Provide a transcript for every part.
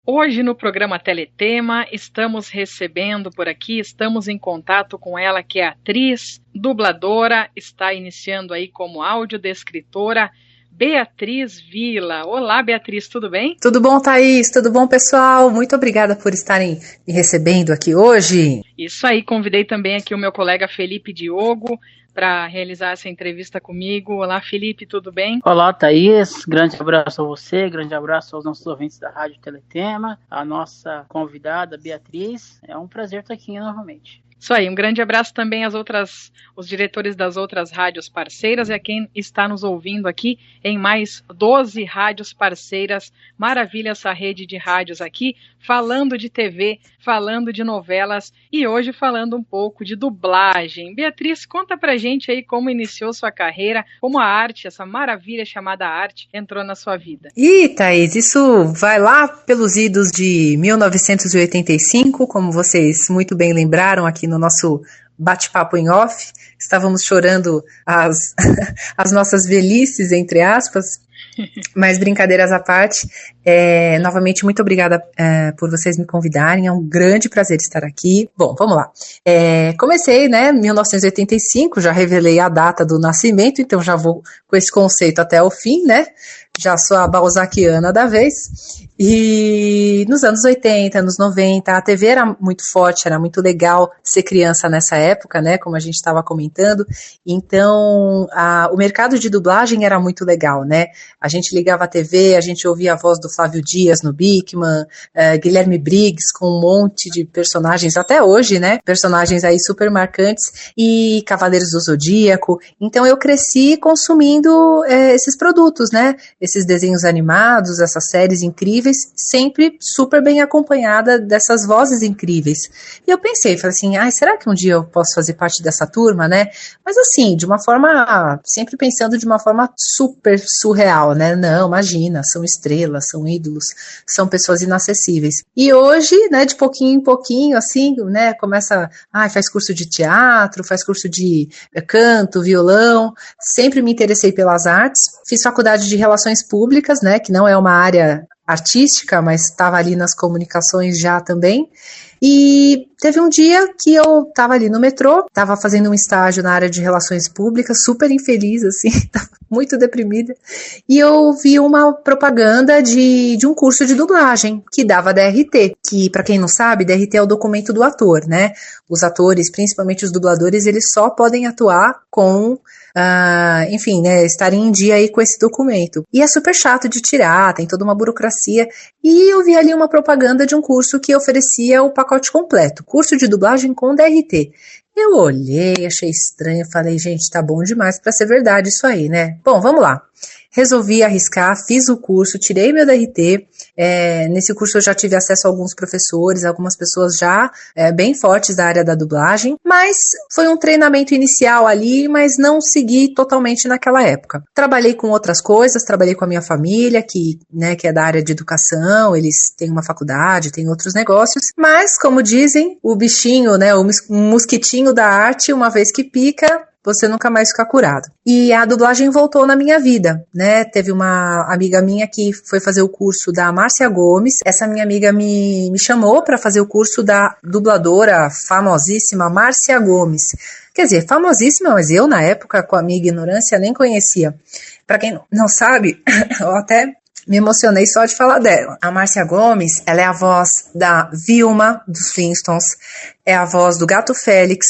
Hoje no programa Teletema estamos recebendo por aqui, estamos em contato com ela que é atriz, dubladora, está iniciando aí como audiodescritora, Beatriz Villa. Olá, Beatriz, tudo bem? Tudo bom, Thaís? Tudo bom, pessoal? Muito obrigada por estarem me recebendo aqui hoje. Isso aí, convidei também aqui o meu colega Felipe Diogo para realizar essa entrevista comigo. Olá, Felipe, tudo bem? Olá, Thaís. Grande abraço a você, grande abraço aos nossos ouvintes da Rádio Teletema, a nossa convidada, Beatriz. É um prazer estar aqui novamente. Isso aí, um grande abraço também os diretores das outras rádios parceiras e a quem está nos ouvindo aqui em mais 12 rádios parceiras. Maravilha essa rede de rádios aqui, falando de TV, falando de novelas e hoje falando um pouco de dublagem. Beatriz, conta pra gente aí como iniciou sua carreira, como a arte, essa maravilha chamada arte, entrou na sua vida. Ih, Thaís, isso vai lá pelos idos de 1985, como vocês muito bem lembraram aqui no nosso bate-papo em off. Estávamos chorando as nossas velhices, entre aspas, mas brincadeiras à parte. Novamente, muito obrigada por vocês me convidarem, é um grande prazer estar aqui. Bom, vamos lá. Comecei, né, em 1985, já revelei a data do nascimento, então já vou com esse conceito até o fim, né? Já sou a balzaquiana da vez. E nos anos 80, anos 90, a TV era muito forte, era muito legal ser criança nessa época, né, como a gente estava comentando. Então, o mercado de dublagem era muito legal, né? A gente ligava a TV, a gente ouvia a voz do Flávio Dias no Bigman, Guilherme Briggs com um monte de personagens, até hoje, né? Personagens aí super marcantes, e Cavaleiros do Zodíaco. Então, eu cresci consumindo esses produtos, né? Esses desenhos animados, essas séries incríveis, sempre super bem acompanhada dessas vozes incríveis. E eu pensei, falei assim, será que um dia eu posso fazer parte dessa turma, né? Mas assim, de uma forma, sempre pensando de uma forma super surreal, né? Não, imagina, são estrelas, são ídolos, são pessoas inacessíveis. E hoje, né, de pouquinho em pouquinho, assim, né, começa, faz curso de teatro, faz curso de canto, violão, sempre me interessei pelas artes, fiz faculdade de Relações Públicas, né, que não é uma área artística, mas estava ali nas comunicações já também. E teve um dia que eu estava ali no metrô, estava fazendo um estágio na área de relações públicas, super infeliz, assim, estava muito deprimida, e eu vi uma propaganda de um curso de dublagem que dava DRT, que, para quem não sabe, DRT é o documento do ator, né? Os atores, principalmente os dubladores, eles só podem atuar com enfim, né, estarem em dia aí com esse documento. E é super chato de tirar, tem toda uma burocracia, e eu vi ali uma propaganda de um curso que oferecia o pacote completo, curso de dublagem com DRT. Eu olhei, achei estranho, falei, gente, tá bom demais pra ser verdade isso aí, né? Bom, vamos lá. Resolvi arriscar, fiz o curso, tirei meu DRT, nesse curso eu já tive acesso a alguns professores, algumas pessoas já bem fortes da área da dublagem, mas foi um treinamento inicial ali, mas não segui totalmente naquela época. Trabalhei com outras coisas, trabalhei com a minha família, que é da área de educação, eles têm uma faculdade, têm outros negócios, mas como dizem, o bichinho, né, o mosquitinho da arte, uma vez que pica, você nunca mais fica curado. E a dublagem voltou na minha vida, né? Teve uma amiga minha que foi fazer o curso da Márcia Gomes. Essa minha amiga me chamou para fazer o curso da dubladora famosíssima Márcia Gomes. Quer dizer, famosíssima, mas eu, na época, com a minha ignorância, nem conhecia. Para quem não sabe, eu até me emocionei só de falar dela. A Márcia Gomes, ela é a voz da Vilma, dos Flintstones, é a voz do Gato Félix,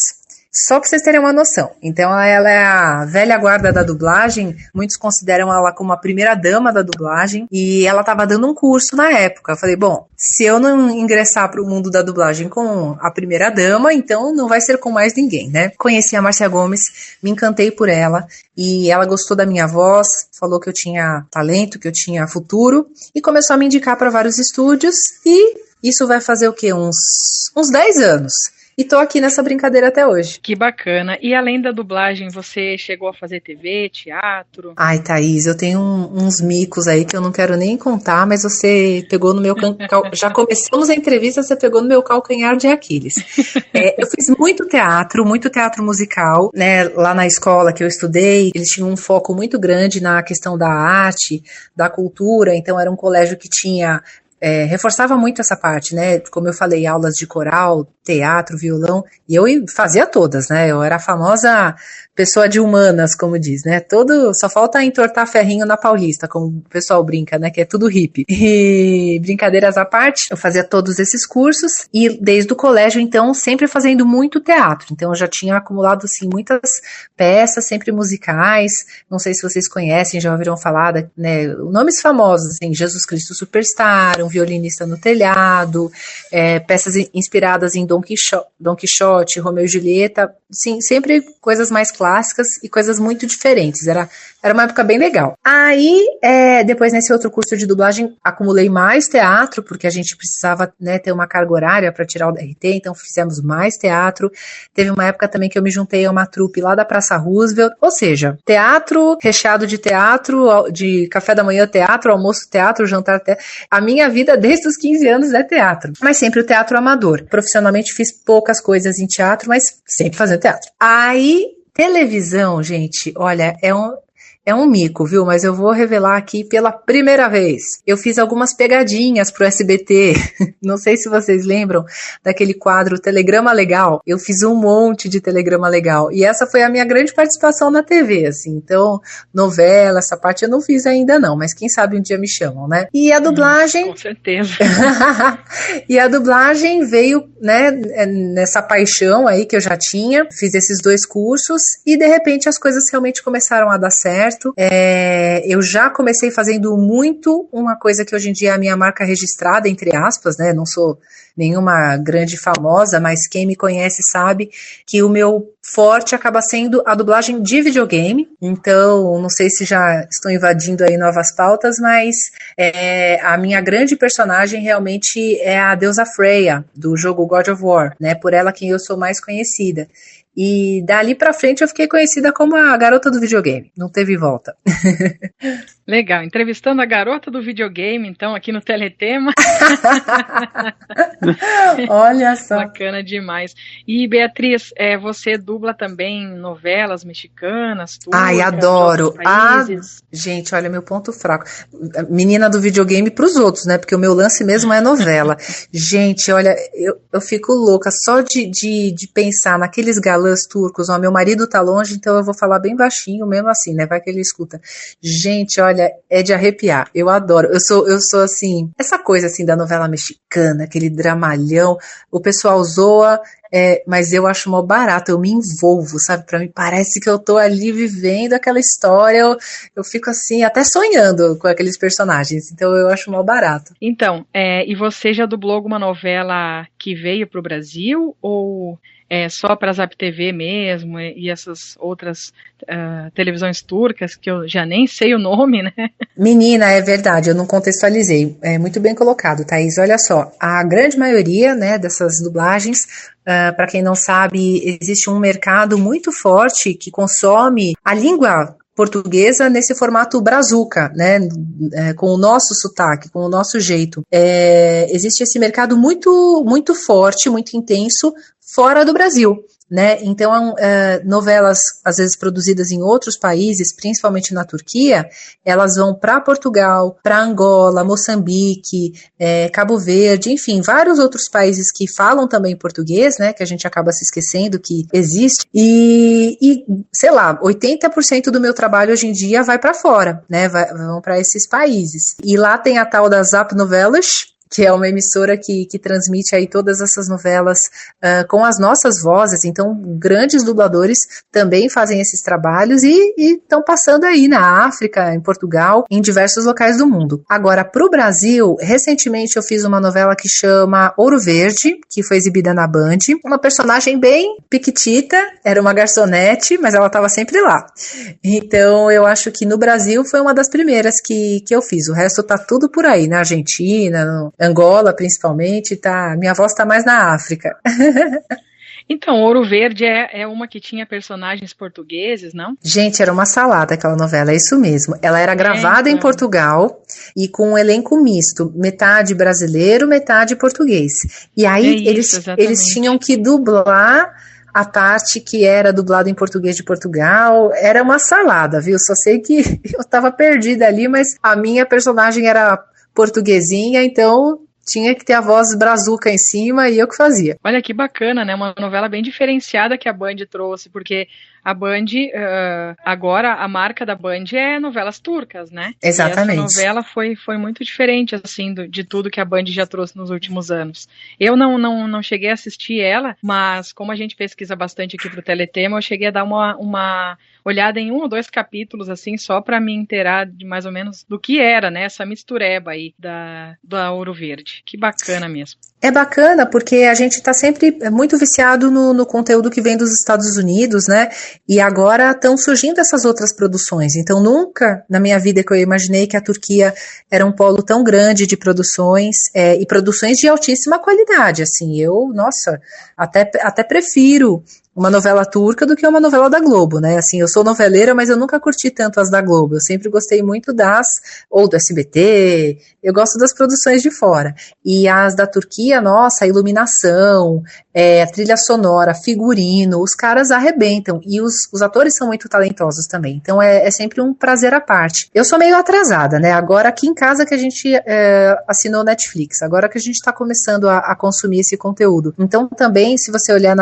só para vocês terem uma noção. Então ela é a velha guarda da dublagem, muitos consideram ela como a primeira dama da dublagem, e ela estava dando um curso na época. Eu falei, bom, se eu não ingressar para o mundo da dublagem com a primeira dama, então não vai ser com mais ninguém, né? Conheci a Márcia Gomes, me encantei por ela, e ela gostou da minha voz, falou que eu tinha talento, que eu tinha futuro, e começou a me indicar para vários estúdios, e isso vai fazer o quê? Uns 10 anos. E tô aqui nessa brincadeira até hoje. Que bacana. E além da dublagem, você chegou a fazer TV, teatro? Ai, Thaís, eu tenho uns micos aí que eu não quero nem contar, mas você pegou no meu... Já começamos a entrevista, você pegou no meu calcanhar de Aquiles. Eu fiz muito teatro musical, né? Lá na escola que eu estudei, eles tinham um foco muito grande na questão da arte, da cultura, então era um colégio que tinha reforçava muito essa parte, né? Como eu falei, aulas de coral, teatro, violão, e eu fazia todas, né? Eu era a famosa pessoa de humanas, como diz, né? Só falta entortar ferrinho na Paulista, como o pessoal brinca, né? Que é tudo hippie. E brincadeiras à parte, eu fazia todos esses cursos, e desde o colégio, então, sempre fazendo muito teatro. Então, eu já tinha acumulado, assim, muitas peças, sempre musicais. Não sei se vocês conhecem, já ouviram falar, né? Nomes famosos, assim, Jesus Cristo Superstar, Um Violinista no Telhado, peças inspiradas em Dom Quixote, Romeu e Julieta, sim, sempre coisas mais clássicas e coisas muito diferentes. Era uma época bem legal. Aí, depois nesse outro curso de dublagem, acumulei mais teatro, porque a gente precisava, né, ter uma carga horária para tirar o DRT, então fizemos mais teatro. Teve uma época também que eu me juntei a uma trupe lá da Praça Roosevelt, ou seja, teatro, recheado de teatro, de café da manhã teatro, almoço teatro, jantar teatro. A minha vida desde os 15 anos é teatro, mas sempre o teatro amador. Profissionalmente fiz poucas coisas em teatro, mas sempre fazendo teatro. Aí, televisão, gente, olha, é um mico, viu? Mas eu vou revelar aqui pela primeira vez. Eu fiz algumas pegadinhas pro SBT. Não sei se vocês lembram daquele quadro Telegrama Legal. Eu fiz um monte de Telegrama Legal. E essa foi a minha grande participação na TV, assim. Então, novela, essa parte eu não fiz ainda não. Mas quem sabe um dia me chamam, né? E a dublagem... Com certeza. E a dublagem veio, né, nessa paixão aí que eu já tinha. Fiz esses 2 cursos. E, de repente, as coisas realmente começaram a dar certo. Eu já comecei fazendo muito uma coisa que hoje em dia é a minha marca registrada, entre aspas, né? Não sou nenhuma grande famosa, mas quem me conhece sabe que o meu forte acaba sendo a dublagem de videogame. Então, não sei se já estou invadindo aí novas pautas, mas a minha grande personagem realmente é a deusa Freya, do jogo God of War, né? Por ela que eu sou mais conhecida. E dali pra frente eu fiquei conhecida como a garota do videogame. Não teve volta. Legal. Entrevistando a garota do videogame, então, aqui no Teletema. Olha só. Bacana demais. E, Beatriz, você dubla também novelas mexicanas, turcas, ai, adoro. de outros países? Gente, olha, meu ponto fraco. Menina do videogame pros outros, né? Porque o meu lance mesmo é novela. Gente, olha, eu fico louca só de pensar naqueles galãs turcos. Ó, meu marido tá longe, então eu vou falar bem baixinho mesmo assim, né? Vai que ele escuta. Gente, olha, é de arrepiar. Eu adoro. Eu sou assim, essa coisa assim da novela mexicana, aquele dramalhão. O pessoal zoa, mas eu acho mó barato, eu me envolvo, sabe? Pra mim parece que eu tô ali vivendo aquela história, eu fico assim, até sonhando com aqueles personagens, então eu acho mó barato. Então, e você já dublou alguma novela que veio pro Brasil, ou só para a Zap TV mesmo, e essas outras televisões turcas, que eu já nem sei o nome, né? Menina, é verdade, eu não contextualizei. É muito bem colocado, Thaís. Olha só, a grande maioria, né, dessas dublagens, para quem não sabe, existe um mercado muito forte que consome a língua portuguesa nesse formato brazuca, né, com o nosso sotaque, com o nosso jeito. Existe esse mercado muito, muito forte, muito intenso, fora do Brasil, né? Então, novelas, às vezes produzidas em outros países, principalmente na Turquia, elas vão para Portugal, para Angola, Moçambique, Cabo Verde, enfim, vários outros países que falam também português, né? Que a gente acaba se esquecendo que existe. E sei lá, 80% do meu trabalho hoje em dia vai para fora, né? Vão para esses países. E lá tem a tal das Zap Novelas, que é uma emissora que transmite aí todas essas novelas com as nossas vozes. Então grandes dubladores também fazem esses trabalhos e estão passando aí na África, em Portugal, em diversos locais do mundo. Agora, para o Brasil, recentemente eu fiz uma novela que chama Ouro Verde, que foi exibida na Band, uma personagem bem piquitita, era uma garçonete, mas ela estava sempre lá. Então eu acho que no Brasil foi uma das primeiras que eu fiz. O resto tá tudo por aí, na Argentina, no Angola, principalmente, minha voz tá mais na África. Então, Ouro Verde é uma que tinha personagens portugueses, não? Gente, era uma salada aquela novela, é isso mesmo. Ela era gravada em Portugal e com um elenco misto, metade brasileiro, metade português. E aí eles tinham que dublar a parte que era dublada em português de Portugal. Era uma salada, viu? Só sei que eu tava perdida ali, mas a minha personagem era portuguesinha, então tinha que ter a voz brazuca em cima e eu que fazia. Olha que bacana, né? Uma novela bem diferenciada que a Band trouxe, porque a Band, agora a marca da Band é novelas turcas, né? Exatamente. E essa novela foi muito diferente, assim, de tudo que a Band já trouxe nos últimos anos. Eu não cheguei a assistir ela, mas como a gente pesquisa bastante aqui pro Teletema, eu cheguei a dar uma olhada em 1 ou 2 capítulos, assim, só para me inteirar de mais ou menos do que era, né? Essa mistureba aí da Ouro Verde. Que bacana mesmo. É bacana porque a gente está sempre muito viciado no conteúdo que vem dos Estados Unidos, né? E agora estão surgindo essas outras produções. Então nunca na minha vida que eu imaginei que a Turquia era um polo tão grande de produções e produções de altíssima qualidade. Assim, eu, nossa, até prefiro uma novela turca do que uma novela da Globo, né? Assim, eu sou noveleira, mas eu nunca curti tanto as da Globo. Eu sempre gostei muito ou do SBT, eu gosto das produções de fora. E as da Turquia, nossa, a iluminação, a trilha sonora, figurino, os caras arrebentam. E os atores são muito talentosos também. Então é sempre um prazer à parte. Eu sou meio atrasada, né? Agora aqui em casa que a gente assinou Netflix, agora que a gente está começando a consumir esse conteúdo. Então também, se você olhar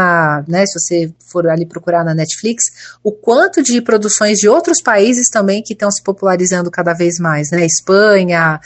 se você for ali procurar na Netflix, o quanto de produções de outros países também que estão se popularizando cada vez mais, né? Espanha,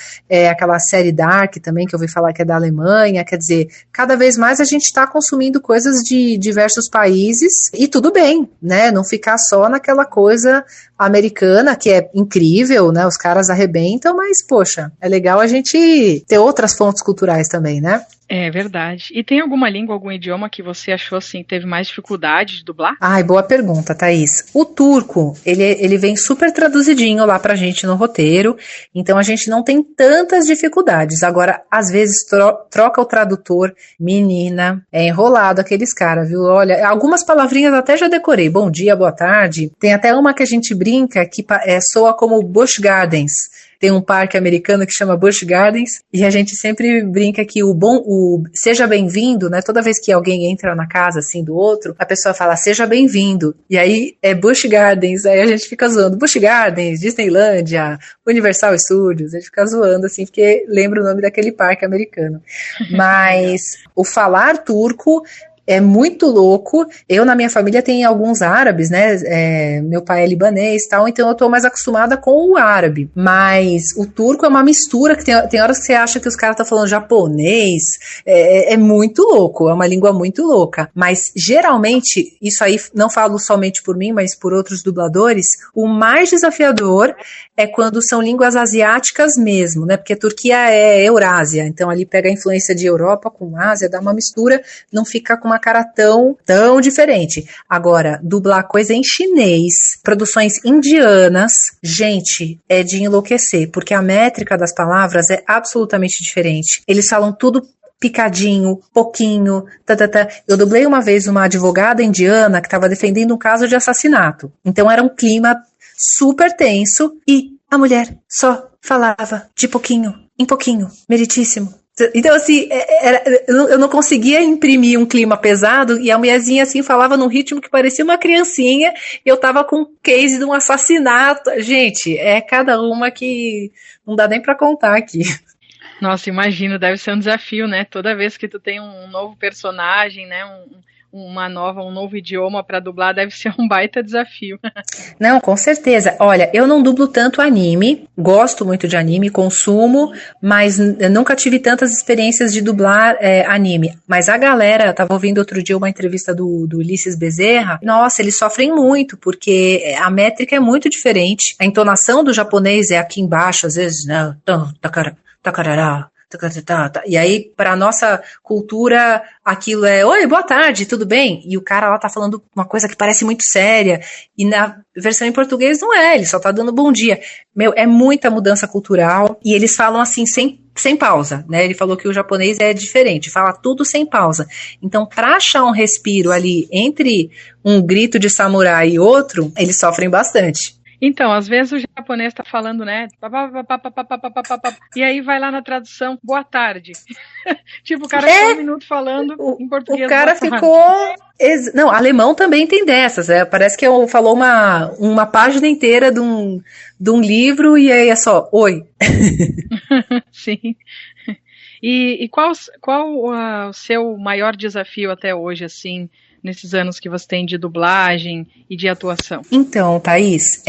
aquela série Dark também, que eu ouvi falar que é da Alemanha, quer dizer, cada vez mais a gente está consumindo coisas de diversos países, e tudo bem, né? Não ficar só naquela coisa americana, que é incrível, né? Os caras arrebentam, mas, poxa, é legal a gente ter outras fontes culturais também, né? É verdade. E tem alguma língua, algum idioma que você achou assim, teve mais dificuldade de dublar? Ai, boa pergunta, Thaís. O turco, ele vem super traduzidinho lá pra gente no roteiro, então a gente não tem tantas dificuldades. Agora, às vezes, troca o tradutor, menina, é enrolado aqueles caras, viu? Olha, algumas palavrinhas até já decorei. Bom dia, boa tarde. Tem até uma que a gente brinca que soa como Busch Gardens. Tem um parque americano que chama Busch Gardens, e a gente sempre brinca que o seja bem-vindo, né? Toda vez que alguém entra na casa, assim, do outro, a pessoa fala, seja bem-vindo. E aí é Busch Gardens, aí a gente fica zoando. Busch Gardens, Disneylândia, Universal Studios, a gente fica zoando, assim, porque lembra o nome daquele parque americano. Mas o falar turco é muito louco. Eu, na minha família, tenho alguns árabes, né? Meu pai é libanês e tal, então eu tô mais acostumada com o árabe. Mas o turco é uma mistura que tem horas que você acha que os caras estão falando japonês. É muito louco, é uma língua muito louca. Mas, geralmente, isso aí não falo somente por mim, mas por outros dubladores, o mais desafiador é quando são línguas asiáticas mesmo, né? Porque a Turquia é Eurásia, então ali pega a influência de Europa com Ásia, dá uma mistura, não fica com uma cara tão diferente. Agora, dublar coisa em chinês, produções indianas, gente, é de enlouquecer, porque a métrica das palavras é absolutamente diferente. Eles falam tudo picadinho, pouquinho, Eu dublei uma vez uma advogada indiana que estava defendendo um caso de assassinato. Então era um clima super tenso e a mulher só falava de pouquinho em pouquinho, meritíssimo. Então, assim, eu não conseguia imprimir um clima pesado, e a mulherzinha, assim, falava num ritmo que parecia uma criancinha, e eu tava com um case de um assassinato. Gente, é cada uma que não dá nem pra contar aqui. Nossa, imagino, deve ser um desafio, né? Toda vez que tu tem um novo personagem, né? Um novo idioma para dublar, deve ser um baita desafio. Não, com certeza. Olha, eu não dublo tanto anime, gosto muito de anime, consumo, mas nunca tive tantas experiências de dublar anime. Mas a galera, eu tava ouvindo outro dia uma entrevista do Ulisses Bezerra, nossa, eles sofrem muito, porque a métrica é muito diferente. A entonação do japonês é aqui embaixo, às vezes, né? Takarará. E aí, para nossa cultura, aquilo é, oi, boa tarde, tudo bem? E o cara lá tá falando uma coisa que parece muito séria, e na versão em português não é, ele só tá dando bom dia. Meu, é muita mudança cultural, e eles falam assim, sem pausa, né? Ele falou que o japonês é diferente, fala tudo sem pausa. Então, para achar um respiro ali entre um grito de samurai e outro, eles sofrem bastante. Então, às vezes o japonês tá falando, né? E aí vai lá na tradução, boa tarde. Tipo, o cara ficou um minuto falando em português. O cara ficou Não, alemão também tem dessas. Parece que falou uma página inteira de um livro e aí é só, oi. Sim. E qual o seu maior desafio até hoje, assim, nesses anos que você tem de dublagem e de atuação? Então, Thaís,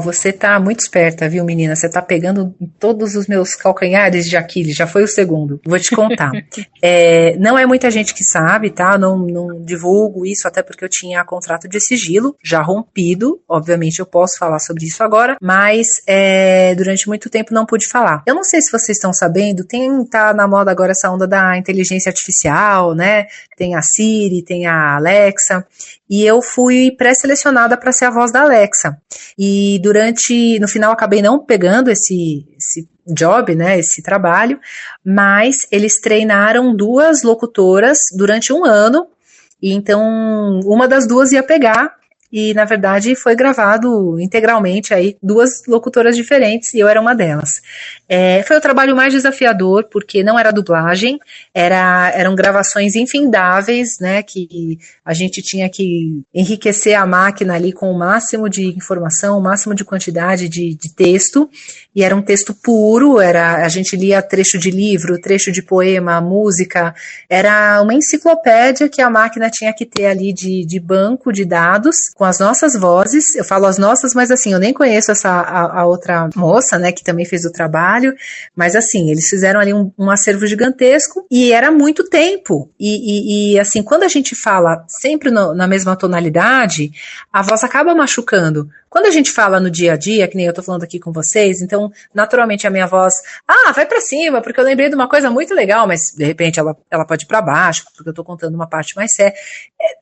você tá muito esperta, viu, menina? Você tá pegando todos os meus calcanhares de Aquiles, já foi o segundo. Vou te contar. Não é muita gente que sabe, tá? Não divulgo isso, até porque eu tinha contrato de sigilo, já rompido. Obviamente eu posso falar sobre isso agora, mas durante muito tempo não pude falar. Eu não sei se vocês estão sabendo, tá na moda agora essa onda da inteligência artificial, né? Tem a Siri, tem a Alexa, e eu fui pré-selecionada para ser a voz da Alexa. E no final acabei não pegando esse job, né, esse trabalho, mas eles treinaram 2 locutoras durante 1 ano, e então uma das 2 ia pegar, e na verdade foi gravado integralmente aí 2 locutoras diferentes e eu era uma delas. Foi o trabalho mais desafiador porque não era dublagem, eram gravações infindáveis, né, que a gente tinha que enriquecer a máquina ali com o máximo de informação, o máximo de quantidade de texto, e era um texto puro, a gente lia trecho de livro, trecho de poema, música, era uma enciclopédia que a máquina tinha que ter ali de banco de dados, com as nossas vozes. Eu falo as nossas, mas assim, eu nem conheço a outra moça, né, que também fez o trabalho, mas assim, eles fizeram ali um acervo gigantesco, e era muito tempo, e assim, quando a gente fala sempre na mesma tonalidade, a voz acaba machucando. Quando a gente fala no dia a dia, que nem eu tô falando aqui com vocês, então, naturalmente a minha voz, vai pra cima, porque eu lembrei de uma coisa muito legal, mas de repente ela pode ir pra baixo, porque eu tô contando uma parte mais séria.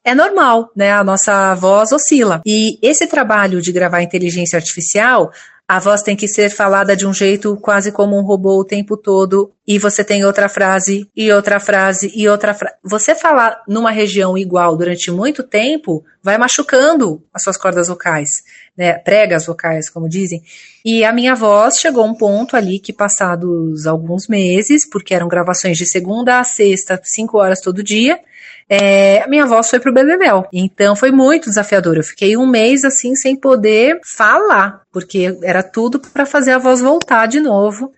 É normal, né? A nossa voz oscila. E esse trabalho de gravar inteligência artificial, a voz tem que ser falada de um jeito quase como um robô o tempo todo, e você tem outra frase, e outra frase, e outra frase. Você falar numa região igual durante muito tempo, vai machucando as suas cordas vocais, né? Pregas vocais, como dizem. E a minha voz chegou a um ponto ali que, passados alguns meses, porque eram gravações de segunda a sexta, 5 horas todo dia, a minha voz foi pro beleléu. Então foi muito desafiador. Eu fiquei 1 mês assim sem poder falar, porque era tudo para fazer a voz voltar de novo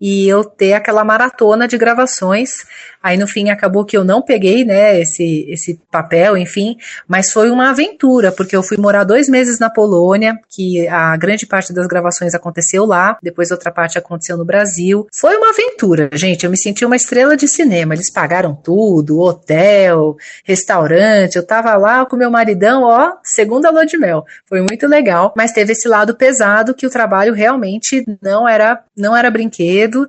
e eu ter aquela maratona de gravações. Aí no fim acabou que eu não peguei, né, esse papel, enfim, mas foi uma aventura, porque eu fui morar 2 meses na Polônia, que a grande parte das gravações aconteceu lá, depois outra parte aconteceu no Brasil. Foi uma aventura, gente, eu me senti uma estrela de cinema, eles pagaram tudo, hotel, restaurante, eu tava lá com meu maridão, segunda lua de mel. Foi muito legal, mas teve esse lado pesado que o trabalho realmente não era brinquedo.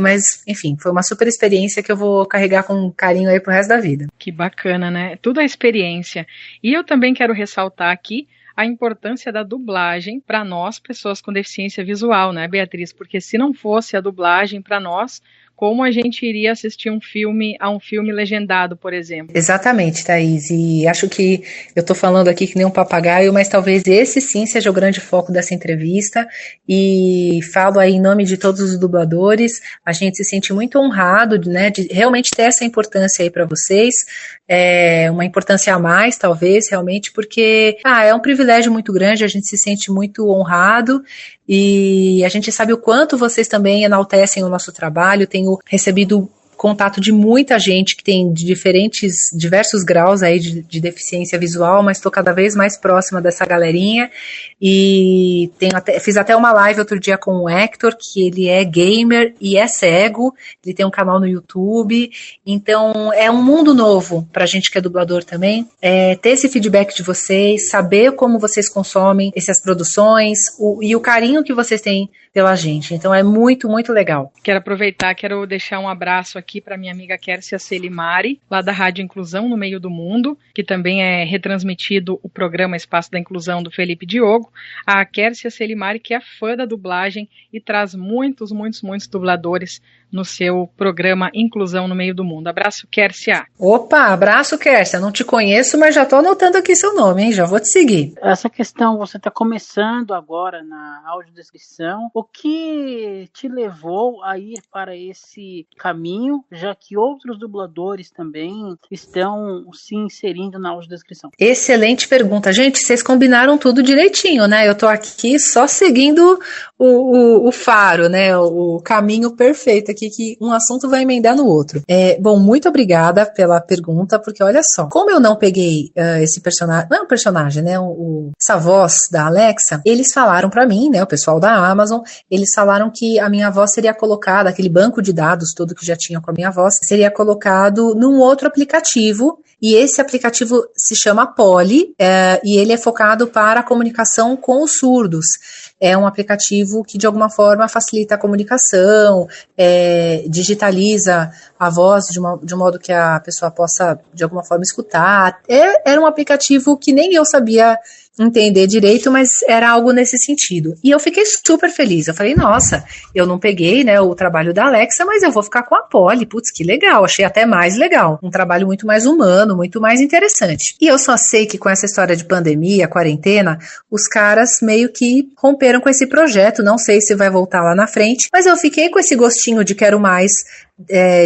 Mas, enfim, foi uma super experiência que eu vou carregar com carinho aí pro resto da vida. Que bacana, né? Tudo é experiência. E eu também quero ressaltar aqui a importância da dublagem para nós, pessoas com deficiência visual, né, Beatriz? Porque se não fosse a dublagem para nós, como a gente iria assistir um filme legendado, por exemplo? Exatamente, Thaís, e acho que eu tô falando aqui que nem um papagaio, mas talvez esse sim seja o grande foco dessa entrevista, e falo aí em nome de todos os dubladores, a gente se sente muito honrado, né, de realmente ter essa importância aí para vocês, uma importância a mais, talvez, realmente, porque é um privilégio muito grande, a gente se sente muito honrado, e a gente sabe o quanto vocês também enaltecem o nosso trabalho. Tenho recebido contato de muita gente que tem diversos graus aí de deficiência visual, mas estou cada vez mais próxima dessa galerinha, e fiz até uma live outro dia com o Hector, que ele é gamer e é cego, ele tem um canal no YouTube, então é um mundo novo pra gente que é dublador também, ter esse feedback de vocês, saber como vocês consomem essas produções, e o carinho que vocês têm pela gente, então é muito, muito legal. Quero deixar um abraço aqui para minha amiga Kércia Selimari, lá da Rádio Inclusão no Meio do Mundo, que também é retransmitido o programa Espaço da Inclusão do Felipe Diogo. A Kércia Selimari, que é fã da dublagem e traz muitos, muitos, muitos dubladores no seu programa Inclusão no Meio do Mundo. Abraço, Kércia. Opa, abraço, Kércia. Não te conheço, mas já estou anotando aqui seu nome, hein? Já vou te seguir. Essa questão, você está começando agora na audiodescrição o que te levou a ir para esse caminho, já que outros dubladores também estão se inserindo na audiodescrição? Excelente pergunta. Gente, vocês combinaram tudo direitinho, né? Eu tô aqui só seguindo o faro, né? O caminho perfeito aqui, que um assunto vai emendar no outro. Bom, muito obrigada pela pergunta, porque olha só, como eu não peguei esse personagem, não é um personagem, né? Essa voz da Alexa, eles falaram pra mim, né? O pessoal da Amazon, eles falaram que a minha voz seria colocada, aquele banco de dados todo que já tinha com a minha voz, seria colocado num outro aplicativo. E esse aplicativo se chama Poly, e ele é focado para a comunicação com os surdos. É um aplicativo que, de alguma forma, facilita a comunicação, digitaliza a voz de um modo que a pessoa possa, de alguma forma, escutar. Era um aplicativo que nem eu sabia entender direito, mas era algo nesse sentido. E eu fiquei super feliz. Eu falei, nossa, eu não peguei, né, o trabalho da Alexa, mas eu vou ficar com a Poly. Putz, que legal. Achei até mais legal. Um trabalho muito mais humano, muito mais interessante. E eu só sei que com essa história de pandemia, quarentena, os caras meio que romperam com esse projeto. Não sei se vai voltar lá na frente, mas eu fiquei com esse gostinho de quero mais,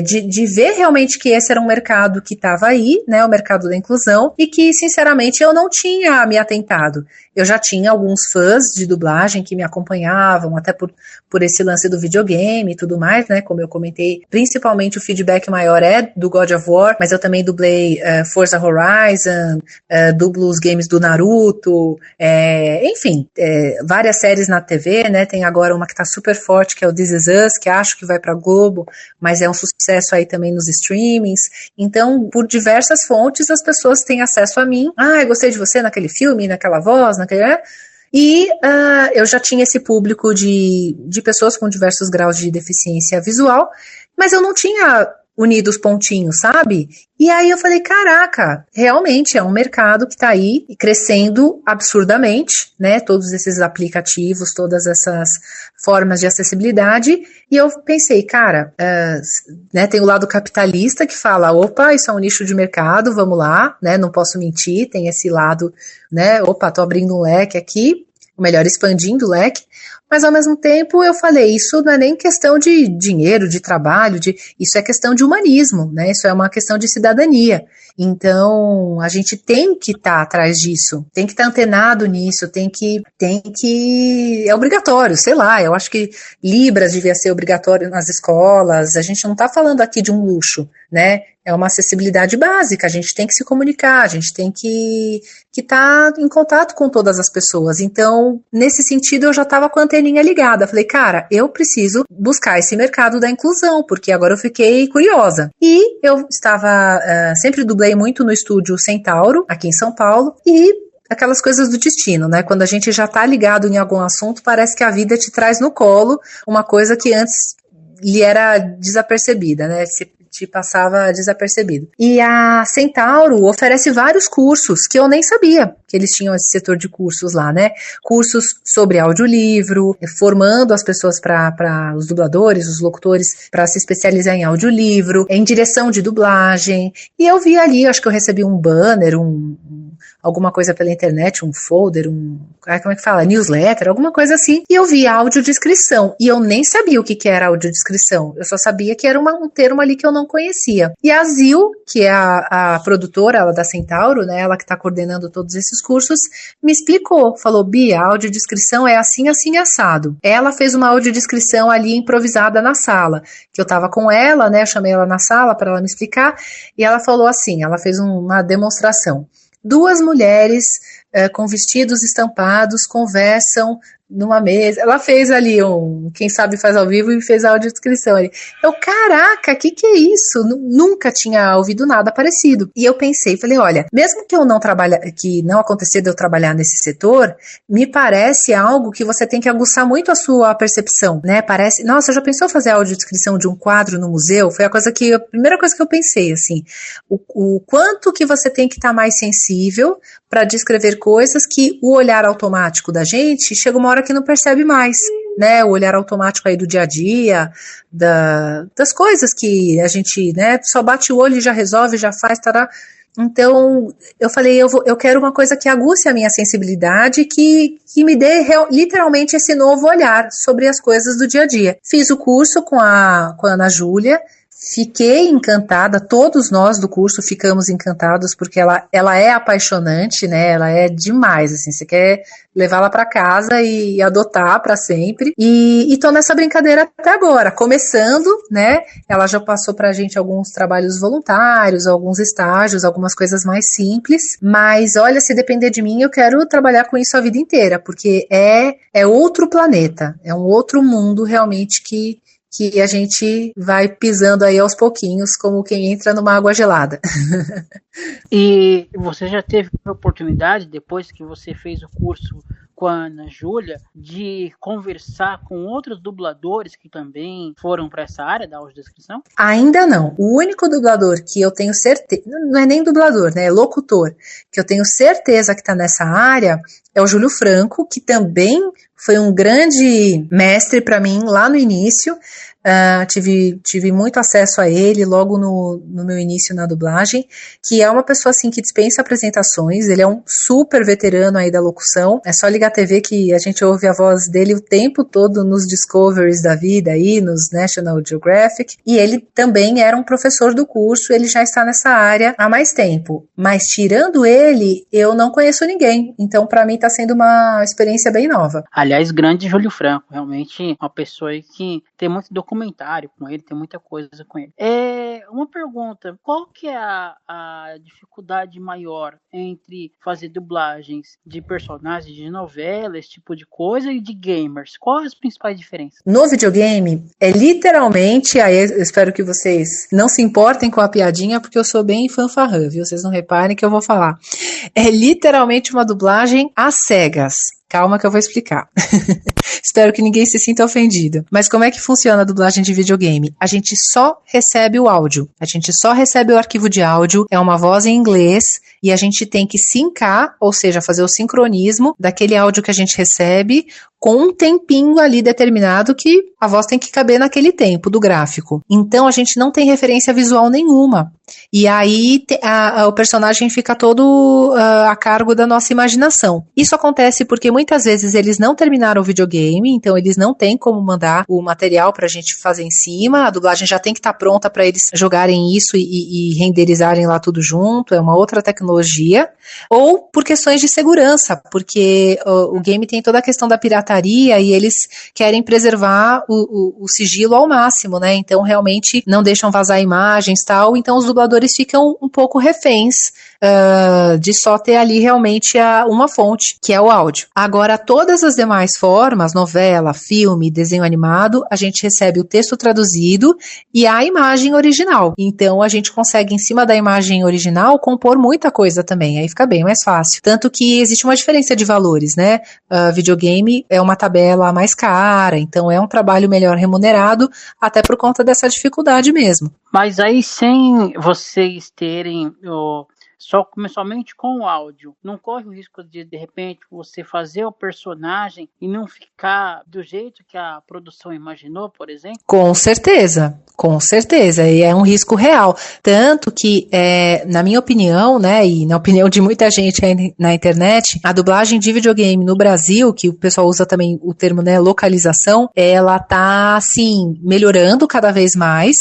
de ver realmente que esse era um mercado que estava aí, né, o mercado da inclusão, e que, sinceramente, eu não tinha me atentado. Eu já tinha alguns fãs de dublagem que me acompanhavam, até por esse lance do videogame e tudo mais, né, como eu comentei, principalmente o feedback maior é do God of War, mas eu também dublei Forza Horizon, dublo os games do Naruto, enfim, várias séries na TV, né, tem agora uma que tá super forte, que é o This Is Us, que acho que vai pra Globo, mas é um sucesso aí também nos streamings. Então, por diversas fontes, as pessoas têm acesso a mim. Eu gostei de você naquele filme, naquela voz, E eu já tinha esse público de pessoas com diversos graus de deficiência visual, mas eu não tinha unido os pontinhos, sabe? E aí eu falei, caraca, realmente é um mercado que está aí crescendo absurdamente, né? Todos esses aplicativos, todas essas formas de acessibilidade. E eu pensei, cara, né, tem o lado capitalista que fala, opa, isso é um nicho de mercado, vamos lá, né? Não posso mentir, tem esse lado, né? Opa, tô abrindo um leque aqui, ou melhor, expandindo o leque. Mas, ao mesmo tempo, eu falei, isso não é nem questão de dinheiro, de trabalho, isso é questão de humanismo, né? Isso é uma questão de cidadania. Então, a gente tem que estar atrás disso, tem que estar antenado nisso, tem que... É obrigatório, sei lá, eu acho que Libras devia ser obrigatório nas escolas, a gente não está falando aqui de um luxo, né? É uma acessibilidade básica, a gente tem que se comunicar, a gente tem que estar em contato com todas as pessoas. Então, nesse sentido, eu já estava com a anteninha ligada. Falei, cara, eu preciso buscar esse mercado da inclusão, porque agora eu fiquei curiosa. E eu estava, sempre dublei muito no estúdio Centauro, aqui em São Paulo, e aquelas coisas do destino, né? Quando a gente já está ligado em algum assunto, parece que a vida te traz no colo uma coisa que antes lhe era desapercebida, né? Te passava desapercebido. E a Centauro oferece vários cursos que eu nem sabia que eles tinham esse setor de cursos lá, né? Cursos sobre audiolivro, formando as pessoas para os dubladores, os locutores, para se especializar em audiolivro, em direção de dublagem. E eu vi ali, acho que eu recebi um banner, alguma coisa pela internet, um folder, como é que fala? Newsletter, alguma coisa assim. E eu vi audiodescrição. E eu nem sabia o que era audiodescrição. Eu só sabia que era um termo ali que eu não conhecia. E a Zil, que é a produtora, ela da Centauro, né, ela que está coordenando todos esses cursos, me explicou. Falou, Bia, a audiodescrição é assim, assim, assado. Ela fez uma audiodescrição ali improvisada na sala, que eu estava com ela, né, eu chamei ela na sala para ela me explicar, e ela falou assim, ela fez uma demonstração. 2 mulheres com vestidos estampados conversam numa mesa. Ela fez ali quem sabe faz ao vivo, e fez a audiodescrição ali. Eu, caraca, que é isso? Nunca tinha ouvido nada parecido. E eu pensei, falei, olha, mesmo que eu não que não acontecer de eu trabalhar nesse setor, me parece algo que você tem que aguçar muito a sua percepção, né? Parece, nossa, já pensou fazer a audiodescrição de um quadro no museu? Foi a primeira coisa que eu pensei, assim, o quanto que você tem que estar mais sensível para descrever coisas que o olhar automático da gente chega uma hora que não percebe mais, né? O olhar automático aí do dia a dia, das coisas que a gente, né, só bate o olho e já resolve, já faz, tará. Então, eu falei, eu quero uma coisa que aguce a minha sensibilidade, que me dê literalmente esse novo olhar sobre as coisas do dia a dia. Fiz o curso com a Ana Júlia, fiquei encantada, todos nós do curso ficamos encantados, porque ela é apaixonante, né? Ela é demais, assim, você quer levá-la para casa e adotar para sempre. E tô nessa brincadeira até agora, começando, né? Ela já passou pra gente alguns trabalhos voluntários, alguns estágios, algumas coisas mais simples, mas olha, se depender de mim, eu quero trabalhar com isso a vida inteira, porque é outro planeta, é um outro mundo realmente que a gente vai pisando aí aos pouquinhos, como quem entra numa água gelada. E você já teve a oportunidade, depois que você fez o curso com a Ana Júlia, de conversar com outros dubladores que também foram para essa área da audiodescrição? Ainda não. O único dublador que eu tenho certeza, não é nem dublador, né, é locutor, que eu tenho certeza que está nessa área é o Júlio Franco, que também foi um grande mestre para mim lá no início. Tive muito acesso a ele logo no meu início na dublagem, que é uma pessoa assim que dispensa apresentações. Ele é um super veterano aí da locução, é só ligar a TV que a gente ouve a voz dele o tempo todo nos Discoveries da vida aí, nos National Geographic, e ele também era um professor do curso, ele já está nessa área há mais tempo, mas tirando ele, eu não conheço ninguém, então para mim está sendo uma experiência bem nova. Aliás, grande Júlio Franco, realmente uma pessoa que tem muito documentário com ele, tem muita coisa com ele. Uma pergunta, qual que é a dificuldade maior entre fazer dublagens de personagens de novela, esse tipo de coisa, e de gamers? Quais as principais diferenças? No videogame, é literalmente, aí eu espero que vocês não se importem com a piadinha, porque eu sou bem fanfarrã, viu? Vocês não reparem que eu vou falar. É literalmente uma dublagem às cegas. Calma que eu vou explicar. Espero que ninguém se sinta ofendido. Mas como é que funciona a dublagem de videogame? A gente só recebe o áudio. A gente só recebe o arquivo de áudio. É uma voz em inglês. E a gente tem que sincar, ou seja, fazer o sincronismo daquele áudio que a gente recebe com um tempinho ali determinado que a voz tem que caber naquele tempo do gráfico. Então a gente não tem referência visual nenhuma. E aí o personagem fica todo a cargo da nossa imaginação. Isso acontece porque muitas vezes eles não terminaram o videogame, então eles não têm como mandar o material pra gente fazer em cima, a dublagem já tem que estar pronta para eles jogarem isso e renderizarem lá tudo junto, é uma outra tecnologia. Ou por questões de segurança, porque o game tem toda a questão da pirataria e eles querem preservar o sigilo ao máximo, né? Então realmente não deixam vazar imagens e tal, então os dubladores ficam um pouco reféns de só ter ali realmente uma fonte, que é o áudio. Agora, todas as demais formas, novela, filme, desenho animado, a gente recebe o texto traduzido e a imagem original. Então, a gente consegue, em cima da imagem original, compor muita coisa também, aí fica bem mais fácil. Tanto que existe uma diferença de valores, né? Videogame é uma tabela mais cara, então é um trabalho melhor remunerado, até por conta dessa dificuldade mesmo. Mas aí, sem vocês terem somente com o áudio, não corre o risco de repente, você fazer o personagem e não ficar do jeito que a produção imaginou, por exemplo? Com certeza, e é um risco real. Tanto que, na minha opinião, né, e na opinião de muita gente aí na internet, a dublagem de videogame no Brasil, que o pessoal usa também o termo, né, localização, ela tá, assim, melhorando cada vez mais,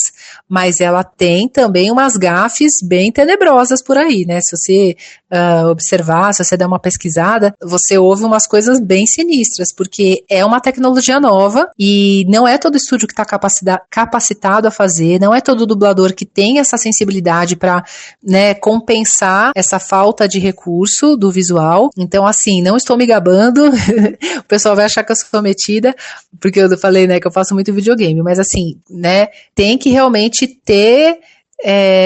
mas ela tem também umas gafes bem tenebrosas por aí, né? Se você observar, se você der uma pesquisada, você ouve umas coisas bem sinistras, porque é uma tecnologia nova e não é todo estúdio que está capacitado a fazer, não é todo dublador que tem essa sensibilidade para, né, compensar essa falta de recurso do visual. Então, assim, não estou me gabando, o pessoal vai achar que eu sou metida, porque eu falei, né, que eu faço muito videogame, mas assim, né, tem que realmente ter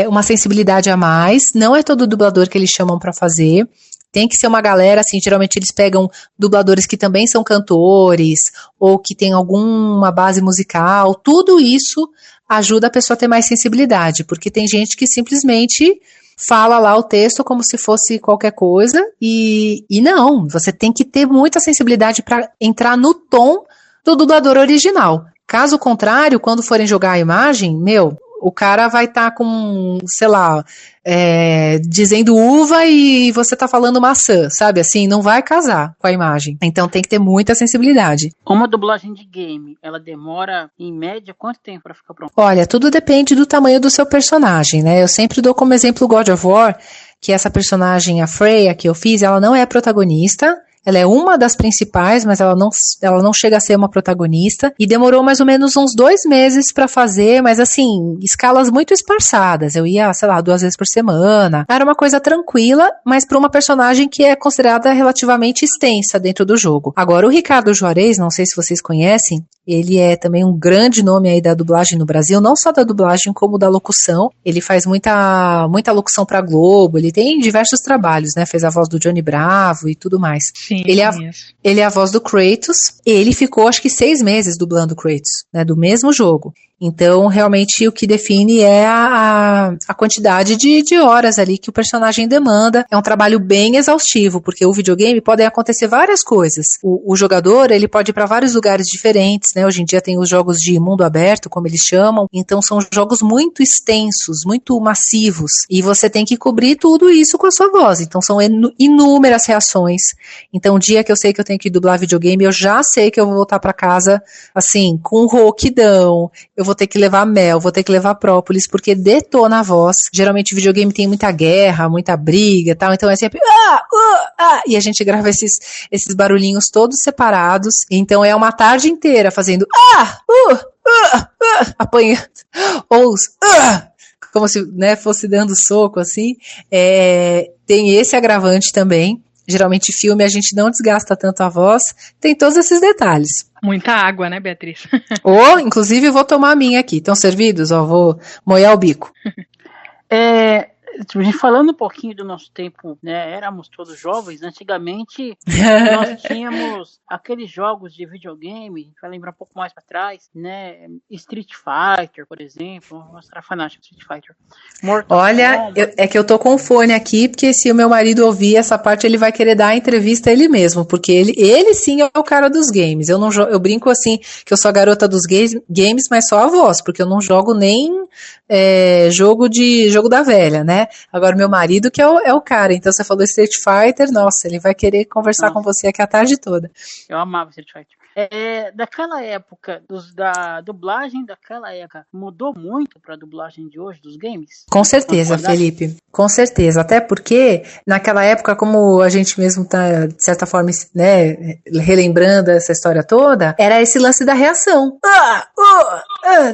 uma sensibilidade a mais, não é todo dublador que eles chamam para fazer, tem que ser uma galera, assim, geralmente eles pegam dubladores que também são cantores, ou que tem alguma base musical, tudo isso ajuda a pessoa a ter mais sensibilidade, porque tem gente que simplesmente fala lá o texto como se fosse qualquer coisa, e não, você tem que ter muita sensibilidade para entrar no tom do dublador original. Caso contrário, quando forem jogar a imagem, o cara vai estar com, sei lá, dizendo uva e você tá falando maçã, sabe? Assim, não vai casar com a imagem. Então tem que ter muita sensibilidade. Uma dublagem de game, ela demora, em média, quanto tempo para ficar pronta? Olha, tudo depende do tamanho do seu personagem, né? Eu sempre dou como exemplo God of War, que essa personagem, a Freya, que eu fiz, ela não é protagonista. Ela é uma das principais, mas ela não chega a ser uma protagonista. E demorou mais ou menos uns 2 meses pra fazer, mas assim, escalas muito esparçadas. Eu ia, sei lá, 2 vezes por semana. Era uma coisa tranquila, mas pra uma personagem que é considerada relativamente extensa dentro do jogo. Agora, o Ricardo Juarez, não sei se vocês conhecem, ele é também um grande nome aí da dublagem no Brasil, não só da dublagem, como da locução. Ele faz muita locução pra Globo, ele tem diversos trabalhos, né? Fez a voz do Johnny Bravo e tudo mais. Sim, ele é a voz do Kratos, ele ficou acho que 6 meses dublando o Kratos, né? Do mesmo jogo. Então, realmente, o que define é a quantidade de horas ali que o personagem demanda. É um trabalho bem exaustivo, porque o videogame podem acontecer várias coisas. O jogador, ele pode ir para vários lugares diferentes, né? Hoje em dia tem os jogos de mundo aberto, como eles chamam. Então, são jogos muito extensos, muito massivos. E você tem que cobrir tudo isso com a sua voz. Então, são inúmeras reações. Então, um dia que eu sei que eu tenho que dublar videogame, eu já sei que eu vou voltar para casa, assim, com rouquidão. Eu vou ter que levar mel, vou ter que levar própolis, porque detona a voz. Geralmente o videogame tem muita guerra, muita briga e tal, então é sempre e a gente grava esses barulhinhos todos separados. Então é uma tarde inteira fazendo apanhando, ou os como se, né, fosse dando soco, assim. Tem esse agravante também. Geralmente filme a gente não desgasta tanto a voz. Tem todos esses detalhes. Muita água, né, Beatriz? Inclusive, eu vou tomar a minha aqui. Estão servidos? Vou molhar o bico. Falando um pouquinho do nosso tempo, né, éramos todos jovens, antigamente nós tínhamos aqueles jogos de videogame, vai lembrar um pouco mais para trás, né, Street Fighter, por exemplo, vou mostrar a fanática Street Fighter. Olha, é que eu tô com o fone aqui, porque se o meu marido ouvir essa parte, ele vai querer dar a entrevista a ele mesmo, porque ele sim é o cara dos games. Eu brinco assim, que eu sou a garota dos games, mas só a voz, porque eu não jogo nem jogo da velha, né? Agora, meu marido que é o cara. Então, você falou Street Fighter, nossa, ele vai querer conversar com você aqui a tarde toda. Eu amava Street Fighter. Daquela época, da dublagem daquela época, mudou muito para a dublagem de hoje dos games? Com certeza, Felipe. Com certeza. Até porque, naquela época, como a gente mesmo está, de certa forma, né, relembrando essa história toda, era esse lance da reação.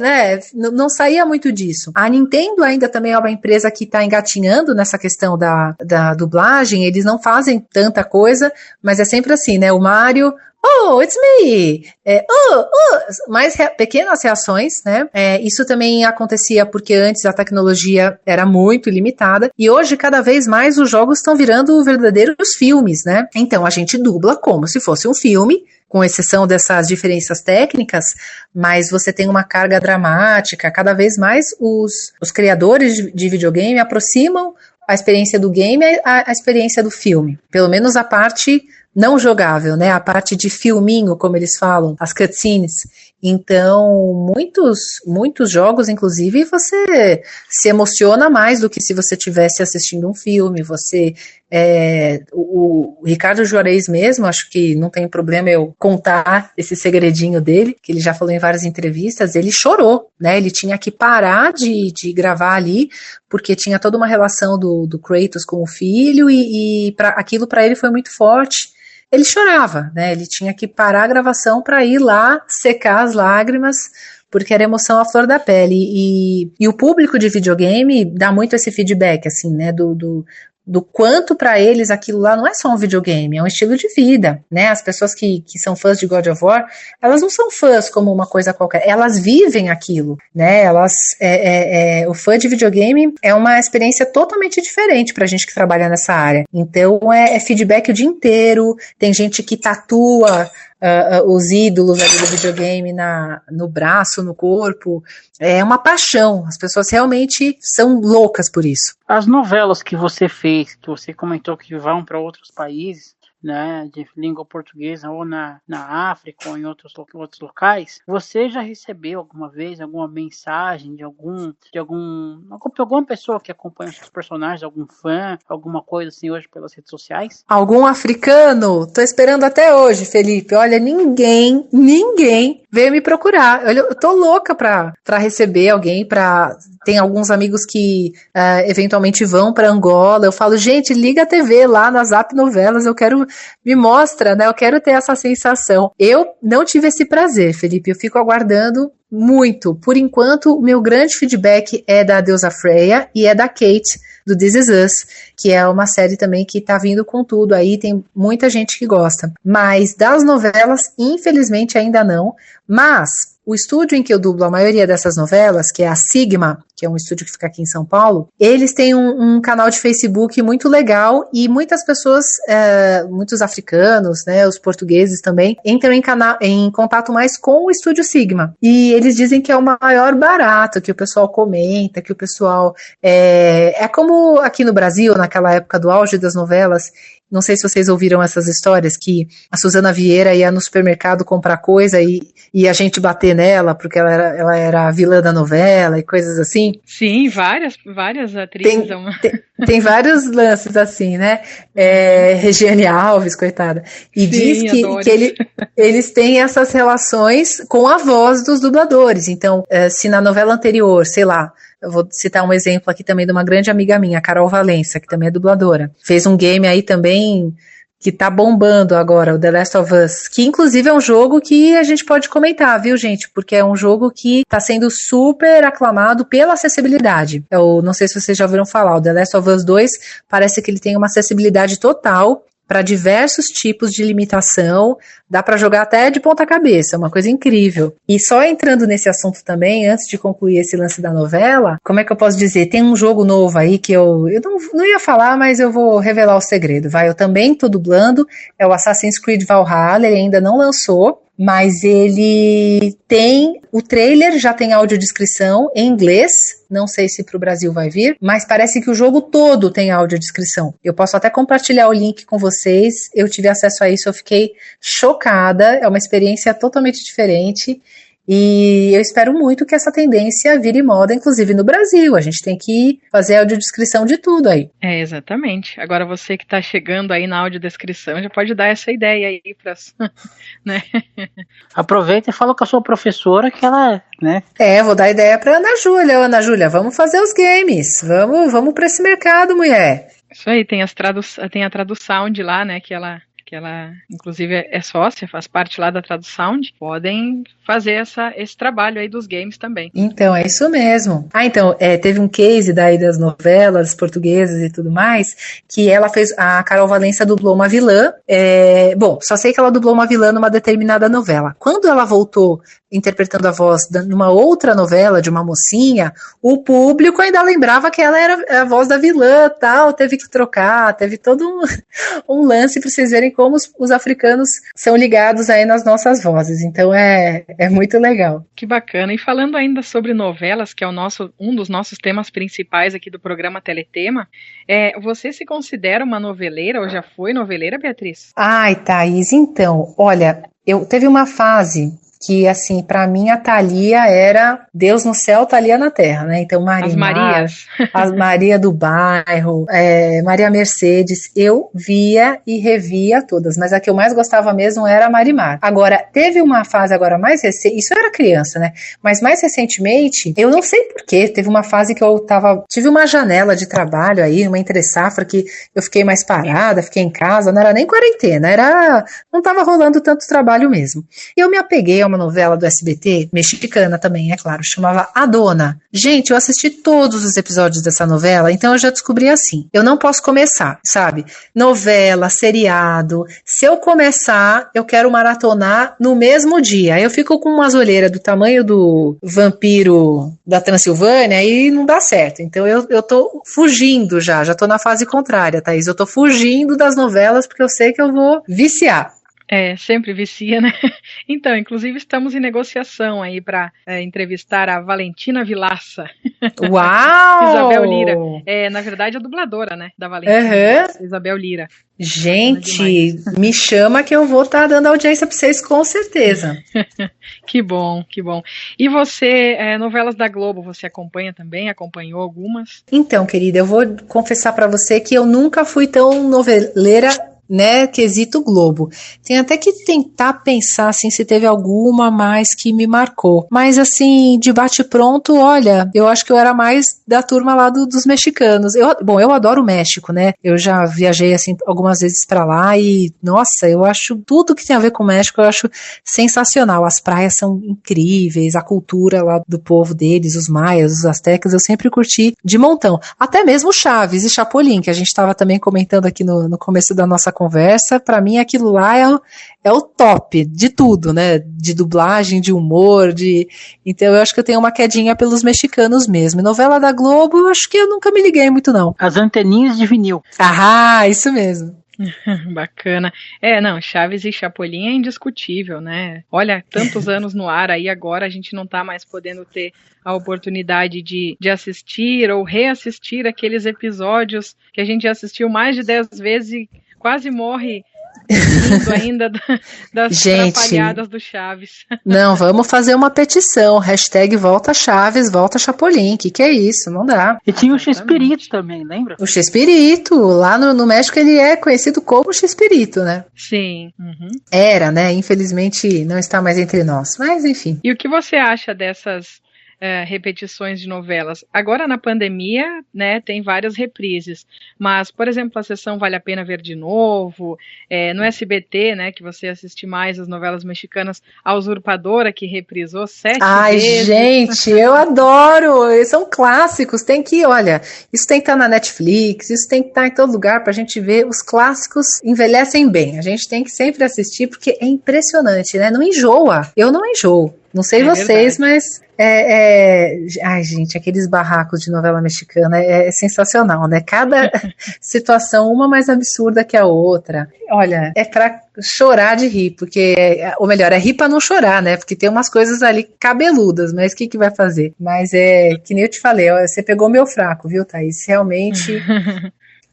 Né? Não saía muito disso. A Nintendo ainda também é uma empresa que está engatinhando nessa questão da dublagem. Eles não fazem tanta coisa, mas é sempre assim, né? O Mario... Oh, it's me! Mais pequenas reações, né? Isso também acontecia porque antes a tecnologia era muito limitada e hoje cada vez mais os jogos estão virando verdadeiros filmes, né? Então a gente dubla como se fosse um filme, com exceção dessas diferenças técnicas, mas você tem uma carga dramática. Cada vez mais os criadores de videogame aproximam a experiência do game à experiência do filme. Pelo menos a parte não jogável, né? A parte de filminho, como eles falam, as cutscenes. Então, muitos jogos, inclusive, você se emociona mais do que se você estivesse assistindo um filme. O Ricardo Juarez mesmo, acho que não tem problema eu contar esse segredinho dele, que ele já falou em várias entrevistas, ele chorou, né? Ele tinha que parar de gravar ali, porque tinha toda uma relação do Kratos com o filho e aquilo para ele foi muito forte. Ele chorava, né? Ele tinha que parar a gravação para ir lá secar as lágrimas, porque era emoção à flor da pele. E o público de videogame dá muito esse feedback, assim, né? Do quanto para eles aquilo lá não é só um videogame, é um estilo de vida, né? As pessoas que são fãs de God of War, elas não são fãs como uma coisa qualquer, elas vivem aquilo, né? O fã de videogame é uma experiência totalmente diferente pra gente que trabalha nessa área. Então é feedback o dia inteiro, tem gente que tatua os ídolos ali do videogame no braço, no corpo. É uma paixão. As pessoas realmente são loucas por isso. As novelas que você fez, que você comentou que vão para outros países, né, de língua portuguesa ou na África ou em outros locais, você já recebeu alguma vez alguma mensagem de alguma pessoa que acompanha os seus personagens, algum fã, alguma coisa assim hoje pelas redes sociais? Algum africano? Tô esperando até hoje, Felipe. Olha, ninguém veio me procurar. Eu tô louca pra receber alguém, tem alguns amigos que eventualmente vão para Angola. Eu falo, gente, liga a TV lá na Zap Novelas, me mostra, né? Eu quero ter essa sensação. Eu não tive esse prazer, Felipe, eu fico aguardando muito. Por enquanto, o meu grande feedback é da Deusa Freya e é da Kate, do This Is Us, que é uma série também que tá vindo com tudo aí, tem muita gente que gosta. Mas das novelas, infelizmente ainda não, mas o estúdio em que eu dublo a maioria dessas novelas, que é a Sigma, que é um estúdio que fica aqui em São Paulo, eles têm um canal de Facebook muito legal e muitas pessoas, muitos africanos, né, os portugueses também, entram em contato mais com o estúdio Sigma. E eles dizem que é o maior barato, que o pessoal comenta, que o pessoal... É como aqui no Brasil, naquela época do auge das novelas. Não sei se vocês ouviram essas histórias, que a Suzana Vieira ia no supermercado comprar coisa e a gente bater nela, porque ela era a vilã da novela e coisas assim. Sim, várias atrizes. Tem vários lances assim, né? Regiane Alves, coitada. E sim, diz que eles têm essas relações com a voz dos dubladores. Então, se na novela anterior, sei lá, eu vou citar um exemplo aqui também de uma grande amiga minha, Carol Valença, que também é dubladora. Fez um game aí também que tá bombando agora, o The Last of Us, que inclusive é um jogo que a gente pode comentar, viu, gente? Porque é um jogo que tá sendo super aclamado pela acessibilidade. Eu não sei se vocês já ouviram falar, o The Last of Us 2 parece que ele tem uma acessibilidade total para diversos tipos de limitação, dá para jogar até de ponta cabeça, uma coisa incrível. E só entrando nesse assunto também, antes de concluir esse lance da novela, como é que eu posso dizer? Tem um jogo novo aí que eu não ia falar, mas eu vou revelar o segredo, vai? Eu também tô dublando, é o Assassin's Creed Valhalla, ele ainda não lançou, mas ele tem, o trailer já tem audiodescrição em inglês, não sei se para o Brasil vai vir, mas parece que o jogo todo tem audiodescrição. Eu posso até compartilhar o link com vocês, eu tive acesso a isso, eu fiquei chocada, é uma experiência totalmente diferente. E eu espero muito que essa tendência vire moda, inclusive no Brasil. A gente tem que fazer a audiodescrição de tudo aí. Exatamente. Agora você que está chegando aí na audiodescrição já pode dar essa ideia aí para, né? Aproveita e fala com a sua professora que ela, né? Vou dar ideia para Ana Júlia. Ana Júlia, vamos fazer os games. Vamos para esse mercado, mulher. Isso aí, tem a Tradusound lá, né, que ela inclusive é sócia, faz parte lá da Tradusound, podem fazer esse trabalho aí dos games também. Então, é isso mesmo. Então, teve um case daí das novelas portuguesas e tudo mais, que ela fez, a Carol Valença dublou uma vilã, bom, só sei que ela dublou uma vilã numa determinada novela. Quando ela voltou interpretando a voz numa outra novela de uma mocinha, o público ainda lembrava que ela era a voz da vilã, tal, teve que trocar, teve todo um lance para vocês verem como os africanos são ligados aí nas nossas vozes. Então é muito legal. Que bacana. E falando ainda sobre novelas, que é um dos nossos temas principais aqui do programa Teletema, você se considera uma noveleira ou já foi noveleira, Beatriz? Ai, Thaís, então, olha, teve uma fase que, assim, pra mim a Thalia era Deus no céu, Thalia na terra, né? Então, Marimar, as Maria do Bairro, Maria Mercedes, eu via e revia todas, mas a que eu mais gostava mesmo era a Marimar. Agora, teve uma fase agora mais recente, isso eu era criança, né? Mas mais recentemente, eu não sei porquê, teve uma fase que tive uma janela de trabalho aí, uma entre-safra que eu fiquei mais parada, fiquei em casa, não era nem quarentena, não tava rolando tanto trabalho mesmo. E eu me apeguei a uma novela do SBT, mexicana também, é claro, chamava A Dona. Gente, eu assisti todos os episódios dessa novela, então eu já descobri assim, eu não posso começar, sabe? Novela, seriado, se eu começar, eu quero maratonar no mesmo dia, aí eu fico com umas olheiras do tamanho do vampiro da Transilvânia e não dá certo, então eu tô fugindo já tô na fase contrária, Thaís, eu tô fugindo das novelas porque eu sei que eu vou viciar. Sempre vicia, né? Então, inclusive estamos em negociação aí para entrevistar a Valentina Vilaça. Uau! Isabel Lira. Na verdade, a dubladora, né? Da Valentina Vilaça, Isabel Lira. Gente, me chama que eu vou estar dando audiência para vocês com certeza. Que bom, que bom. E você, novelas da Globo, você acompanha também? Acompanhou algumas? Então, querida, eu vou confessar para você que eu nunca fui tão noveleira, né, quesito Globo. Tem até que tentar pensar, assim, se teve alguma mais que me marcou. Mas, assim, de bate-pronto, olha, eu acho que eu era mais da turma lá dos mexicanos. Eu adoro o México, né? Eu já viajei, assim, algumas vezes pra lá e, nossa, eu acho tudo que tem a ver com o México, eu acho sensacional. As praias são incríveis, a cultura lá do povo deles, os maias, os astecas, eu sempre curti de montão. Até mesmo Chaves e Chapolin, que a gente estava também comentando aqui no começo da nossa conversa, para mim aquilo lá é o top de tudo, né? De dublagem, de humor, então eu acho que eu tenho uma quedinha pelos mexicanos mesmo. E novela da Globo, eu acho que eu nunca me liguei muito, não. As anteninhas de vinil. Ah, isso mesmo. Bacana. Não, Chaves e Chapolin é indiscutível, né? Olha, tantos anos no ar aí, agora a gente não tá mais podendo ter a oportunidade de assistir ou reassistir aqueles episódios que a gente já assistiu mais de 10 vezes e quase morre rindo ainda das trapalhadas do Chaves. Não, vamos fazer uma petição, hashtag volta Chaves, volta Chapolin, que é isso, não dá. E tinha o Chespirito também, lembra? O Chespirito, lá no México ele é conhecido como Chespirito, né? Sim. Uhum. Era, né? Infelizmente não está mais entre nós, mas enfim. E o que você acha dessas repetições de novelas? Agora na pandemia, né, tem várias reprises, mas, por exemplo, a sessão Vale a Pena Ver de Novo, no SBT, né, que você assiste mais as novelas mexicanas, A Usurpadora, que reprisou 7 vezes. Ai, gente, eu adoro, são clássicos, olha, isso tem que estar na Netflix, isso tem que estar em todo lugar pra gente ver, os clássicos envelhecem bem, a gente tem que sempre assistir, porque é impressionante, né, não enjoa, eu não enjoo. Não sei vocês, verdade. Mas ai, gente, aqueles barracos de novela mexicana é sensacional, né? Cada situação, uma mais absurda que a outra. Olha, é pra chorar de rir, porque, ou melhor, é rir pra não chorar, né? Porque tem umas coisas ali cabeludas, mas o que vai fazer? Mas que nem eu te falei, você pegou meu fraco, viu, Thaís? Realmente...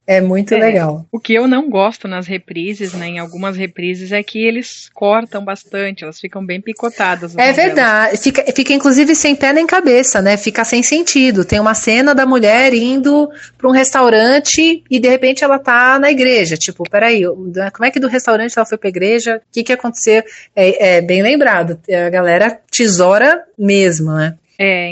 É muito legal. O que eu não gosto nas reprises, né, em algumas reprises, é que eles cortam bastante, elas ficam bem picotadas. É verdade, fica inclusive sem pé nem cabeça, né, fica sem sentido. Tem uma cena da mulher indo para um restaurante e de repente ela tá na igreja, tipo, peraí, como é que do restaurante ela foi pra igreja? O que aconteceu? É bem lembrado, a galera tesoura mesmo, né.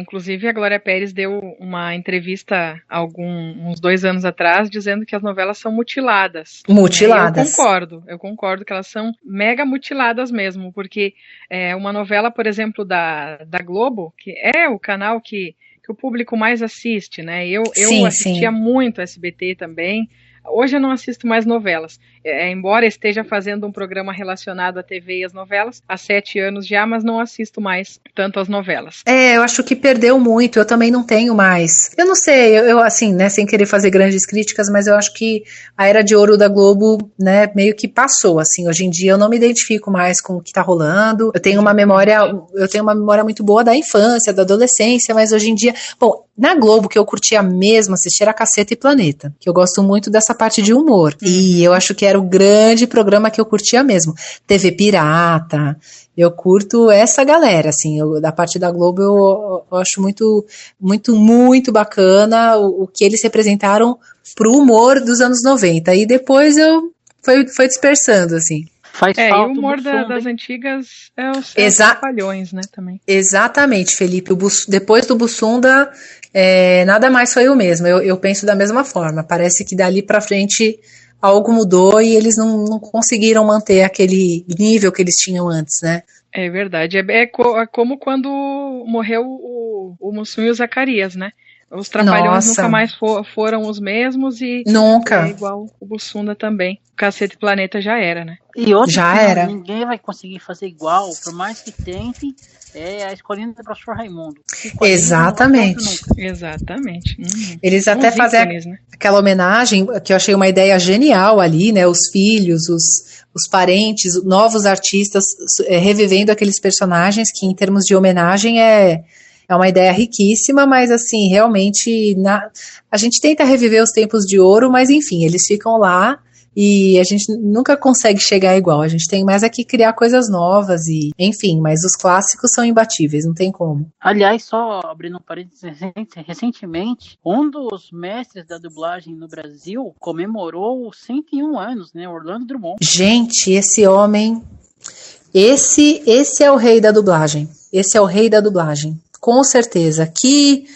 Inclusive a Glória Pérez deu uma entrevista uns 2 anos atrás dizendo que as novelas são mutiladas. Mutiladas. Eu concordo que elas são mega mutiladas mesmo, porque uma novela, por exemplo, da Globo, que é o canal que o público mais assiste, né? Eu assistia muito SBT também. Hoje eu não assisto mais novelas, embora esteja fazendo um programa relacionado à TV e às novelas, há 7 anos já, mas não assisto mais tanto as novelas. Eu acho que perdeu muito, eu também não tenho mais. Eu não sei, eu assim, né, sem querer fazer grandes críticas, mas eu acho que a era de ouro da Globo, né, meio que passou, assim, hoje em dia eu não me identifico mais com o que tá rolando, eu tenho uma memória muito boa da infância, da adolescência, mas hoje em dia, bom, na Globo que eu curtia mesmo assistir era Caceta e Planeta, que eu gosto muito dessa parte de humor, e eu acho que era o grande programa que eu curtia mesmo. TV Pirata, eu curto essa galera, assim, da parte da Globo eu acho muito, muito, muito bacana o que eles representaram pro humor dos anos 90, e depois foi dispersando, assim. E o humor das antigas é os trapalhões, né, também. Exatamente, Felipe, depois do Bussunda, nada mais foi o mesmo, eu penso da mesma forma, parece que dali pra frente algo mudou e eles não conseguiram manter aquele nível que eles tinham antes, né? É verdade, é como quando morreu o Mussum e o Zacarias, né? Os Trapalhões Nossa. nunca mais foram os mesmos e Nunca. é igual o Bussunda também. O Cacete Planeta já era, né? E outra Já que era. ninguém vai conseguir fazer igual, por mais que tentem, é a Escolinha do Professor Raimundo. Exatamente. Exatamente. Eles São até os fazem ícones, né? aquela homenagem, que eu achei uma ideia genial ali, né? Os filhos, os parentes, novos artistas revivendo aqueles personagens, que em termos de homenagem é uma ideia riquíssima, mas assim, realmente a gente tenta reviver os tempos de ouro, mas enfim, eles ficam lá e a gente nunca consegue chegar igual. A gente tem mais aqui criar coisas novas e, enfim, mas os clássicos são imbatíveis, não tem como. Aliás, só abrindo um parênteses, recentemente, um dos mestres da dublagem no Brasil comemorou 101 anos, né? Orlando Drummond. Gente, esse homem, esse é o rei da dublagem. Esse é o rei da dublagem, com certeza. Que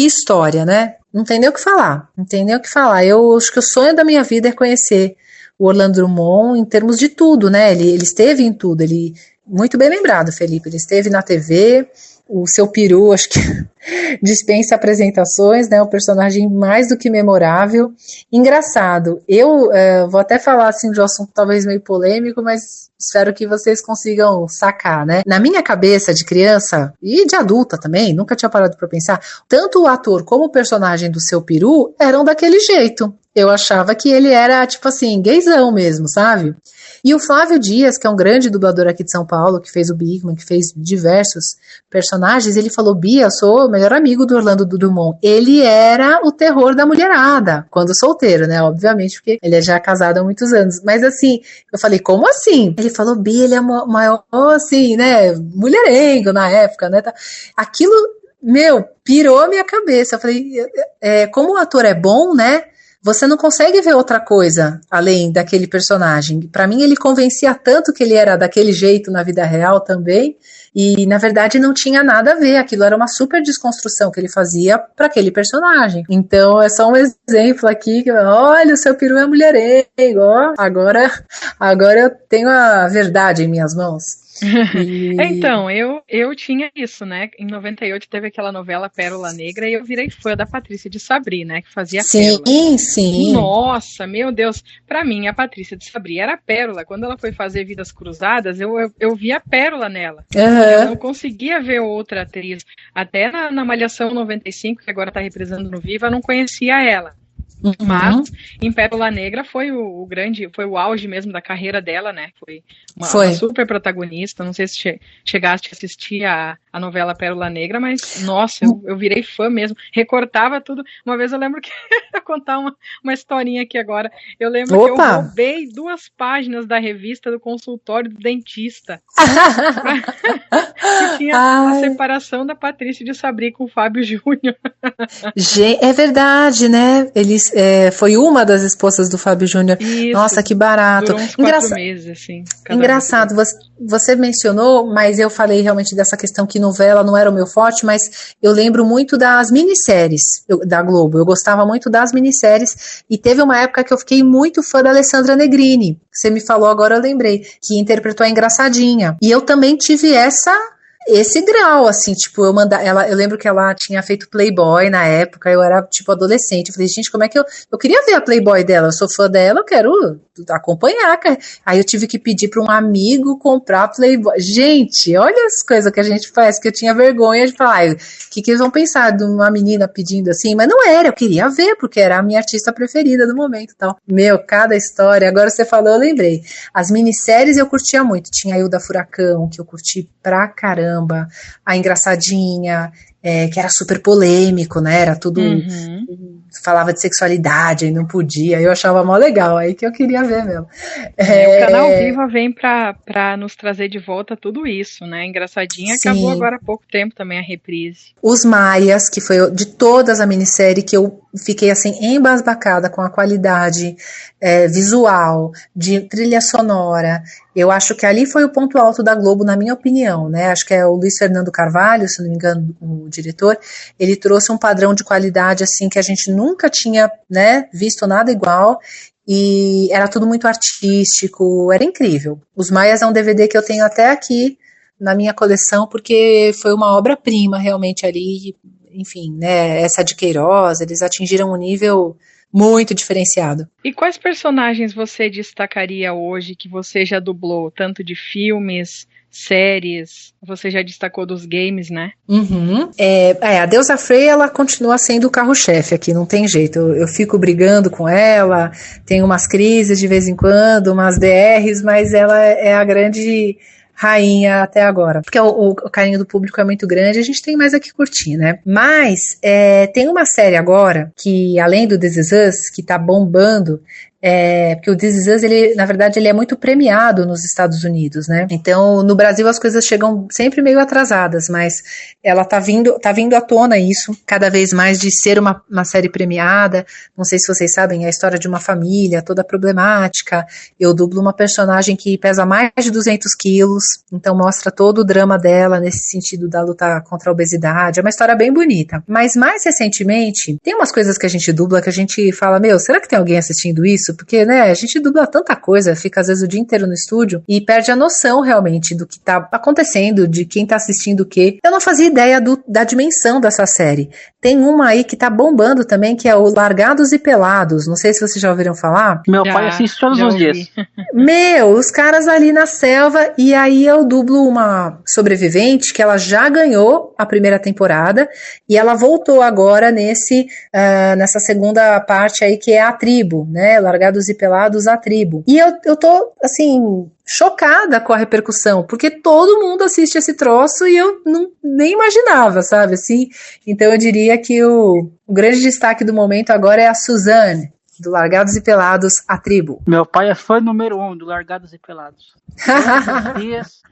história, né? Não tem nem o que falar, não tem nem o que falar. Eu acho que o sonho da minha vida é conhecer o Orlando Drummond em termos de tudo, né? Ele esteve em tudo, muito bem lembrado, Felipe, ele esteve na TV, o seu peru, acho que dispensa apresentações, né? Um personagem mais do que memorável. Engraçado, eu vou até falar assim de um assunto talvez meio polêmico, mas espero que vocês consigam sacar, né? Na minha cabeça de criança, e de adulta também, nunca tinha parado para pensar, tanto o ator como o personagem do seu peru eram daquele jeito. Eu achava que ele era, tipo assim, gaysão mesmo, sabe? E o Flávio Dias, que é um grande dublador aqui de São Paulo, que fez o Bigman, que fez diversos personagens, ele falou: Bia, eu sou o melhor amigo do Orlando Drummond. Ele era o terror da mulherada, quando solteiro, né? Obviamente, porque ele é já casado há muitos anos. Mas assim, eu falei, como assim? Ele falou: Bia, ele é o maior, assim, né? Mulherengo na época, né? Aquilo, pirou a minha cabeça. Eu falei, como o ator é bom, né? Você não consegue ver outra coisa além daquele personagem. Para mim, ele convencia tanto que ele era daquele jeito na vida real também, e na verdade não tinha nada a ver. Aquilo era uma super desconstrução que ele fazia para aquele personagem. Então, é só um exemplo aqui. Olha, o seu peru é mulherengo. Ó, agora eu tenho a verdade em minhas mãos. Então, eu tinha isso, né? Em 98 teve aquela novela Pérola Negra e eu virei fã da Patrícia de Sabri, né? Que fazia Pérola. Sim. Nossa, meu Deus. Pra mim, a Patrícia de Sabri era a Pérola. Quando ela foi fazer Vidas Cruzadas, eu vi a Pérola nela. Eu não conseguia ver outra atriz. Até na Malhação 95, que agora tá reprisando no Viva, eu não conhecia ela. Mas em Pérola Negra foi o auge mesmo da carreira dela, né? Foi uma super protagonista. Não sei se chegaste a assistir a novela Pérola Negra, mas nossa, eu virei fã mesmo. Recortava tudo. Uma vez eu lembro que eu contar uma historinha aqui agora. Eu lembro que eu roubei 2 páginas da revista do consultório do dentista. Que tinha a separação da Patrícia de Sabri com o Fábio Júnior. É verdade, né? Foi uma das esposas do Fábio Júnior. Nossa, que barato. Durou uns 4 meses, assim. Engraçado, você mencionou, mas eu falei realmente dessa questão que novela não era o meu forte, mas eu lembro muito das minisséries da Globo. Eu gostava muito das minisséries e teve uma época que eu fiquei muito fã da Alessandra Negrini. Você me falou agora, eu lembrei, que interpretou a Engraçadinha. E eu também tive esse grau, assim, tipo, eu lembro que ela tinha feito Playboy na época, eu era, tipo, adolescente, eu falei, gente, como é que eu queria ver a Playboy dela, eu sou fã dela, eu quero acompanhar, cara. Aí eu tive que pedir para um amigo comprar Playboy. Gente, olha as coisas que a gente faz, que eu tinha vergonha de falar, o que eles vão pensar de uma menina pedindo assim, mas não era, eu queria ver, porque era a minha artista preferida do momento e tal. Cada história, agora você falou, eu lembrei. As minisséries eu curtia muito, tinha a Hilda Furacão, que eu curti pra caramba, a Engraçadinha, que era super polêmico, né, era tudo, falava de sexualidade, aí não podia, eu achava mó legal, aí que eu queria ver mesmo. O Canal Viva vem pra nos trazer de volta tudo isso, né, Engraçadinha. Sim. Acabou agora há pouco tempo também a reprise. Os Maias, que foi de todas a minissérie que eu fiquei assim embasbacada com a qualidade visual, de trilha sonora. Eu acho que ali foi o ponto alto da Globo, na minha opinião, né? Acho que é o Luiz Fernando Carvalho, se não me engano, o diretor. Ele trouxe um padrão de qualidade assim que a gente nunca tinha, né, visto nada igual. E era tudo muito artístico, era incrível. Os Maias é um DVD que eu tenho até aqui na minha coleção, porque foi uma obra-prima realmente ali. enfim, né, essa de Queiroz, eles atingiram um nível muito diferenciado. E quais personagens você destacaria hoje que você já dublou, tanto de filmes, séries, você já destacou dos games, né? Uhum. A Deusa Freya, ela continua sendo o carro-chefe aqui, não tem jeito. Eu fico brigando com ela, tem umas crises de vez em quando, umas DRs, mas ela é a grande rainha até agora. Porque o carinho do público é muito grande, a gente tem mais aqui curtir, né? Mas tem uma série agora, que além do This Is Us, que tá bombando, porque o This Is Us, na verdade, ele é muito premiado nos Estados Unidos, né? Então, no Brasil as coisas chegam sempre meio atrasadas, mas ela tá vindo à tona isso, cada vez mais, de ser uma série premiada. Não sei se vocês sabem, é a história de uma família toda problemática. Eu dublo uma personagem que pesa mais de 200 quilos, então mostra todo o drama dela nesse sentido da luta contra a obesidade. É uma história bem bonita. Mas mais recentemente, tem umas coisas que a gente dubla que a gente fala, será que tem alguém assistindo isso? Porque, né, a gente dubla tanta coisa, fica às vezes o dia inteiro no estúdio e perde a noção realmente do que tá acontecendo, de quem tá assistindo o quê. Eu não fazia ideia da dimensão dessa série. Tem uma aí que tá bombando também, que é o Largados e Pelados. Não sei se vocês já ouviram falar. Meu pai assiste todos os dias. Os caras ali na selva, e aí eu dublo uma sobrevivente que ela já ganhou a primeira temporada e ela voltou agora nessa segunda parte aí, que é a tribo, né? Largados e Pelados, a tribo. E eu tô, assim, chocada com a repercussão, porque todo mundo assiste esse troço e eu nem imaginava, sabe, assim. Então eu diria que o grande destaque do momento agora é a Suzanne, do Largados e Pelados, a tribo. Meu pai é fã número 1 do Largados e Pelados. Todos os dias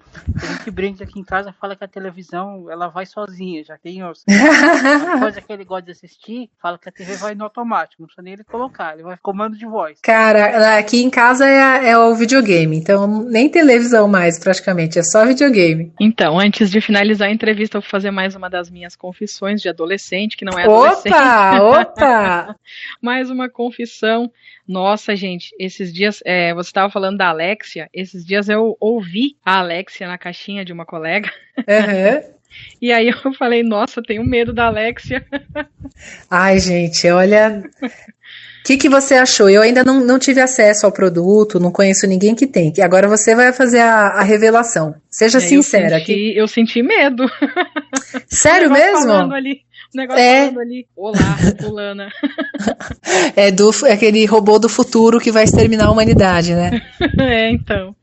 a gente brinca aqui em casa, fala que a televisão ela vai sozinha, já tem uma coisa que ele gosta de assistir, fala que a TV vai no automático, não precisa nem ele colocar, ele vai comando de voz. Cara, aqui em casa é o videogame, então nem televisão mais praticamente, é só videogame. Então, antes de finalizar a entrevista, eu vou fazer mais uma das minhas confissões de adolescente, que não é adolescente. Opa! Mais uma confissão. Nossa, gente, esses dias, você estava falando da Alexia, esses dias eu ouvi a Alexia na caixinha de uma colega. Uhum. E aí eu falei, nossa, tenho medo da Alexia. Ai, gente, olha... O que você achou? Eu ainda não tive acesso ao produto, não conheço ninguém que tem. Que agora você vai fazer a revelação. Seja sincera. Eu senti medo. Sério mesmo? Falando ali. O negócio falando ali, olá, fulana. É aquele robô do futuro que vai exterminar a humanidade, né? Então.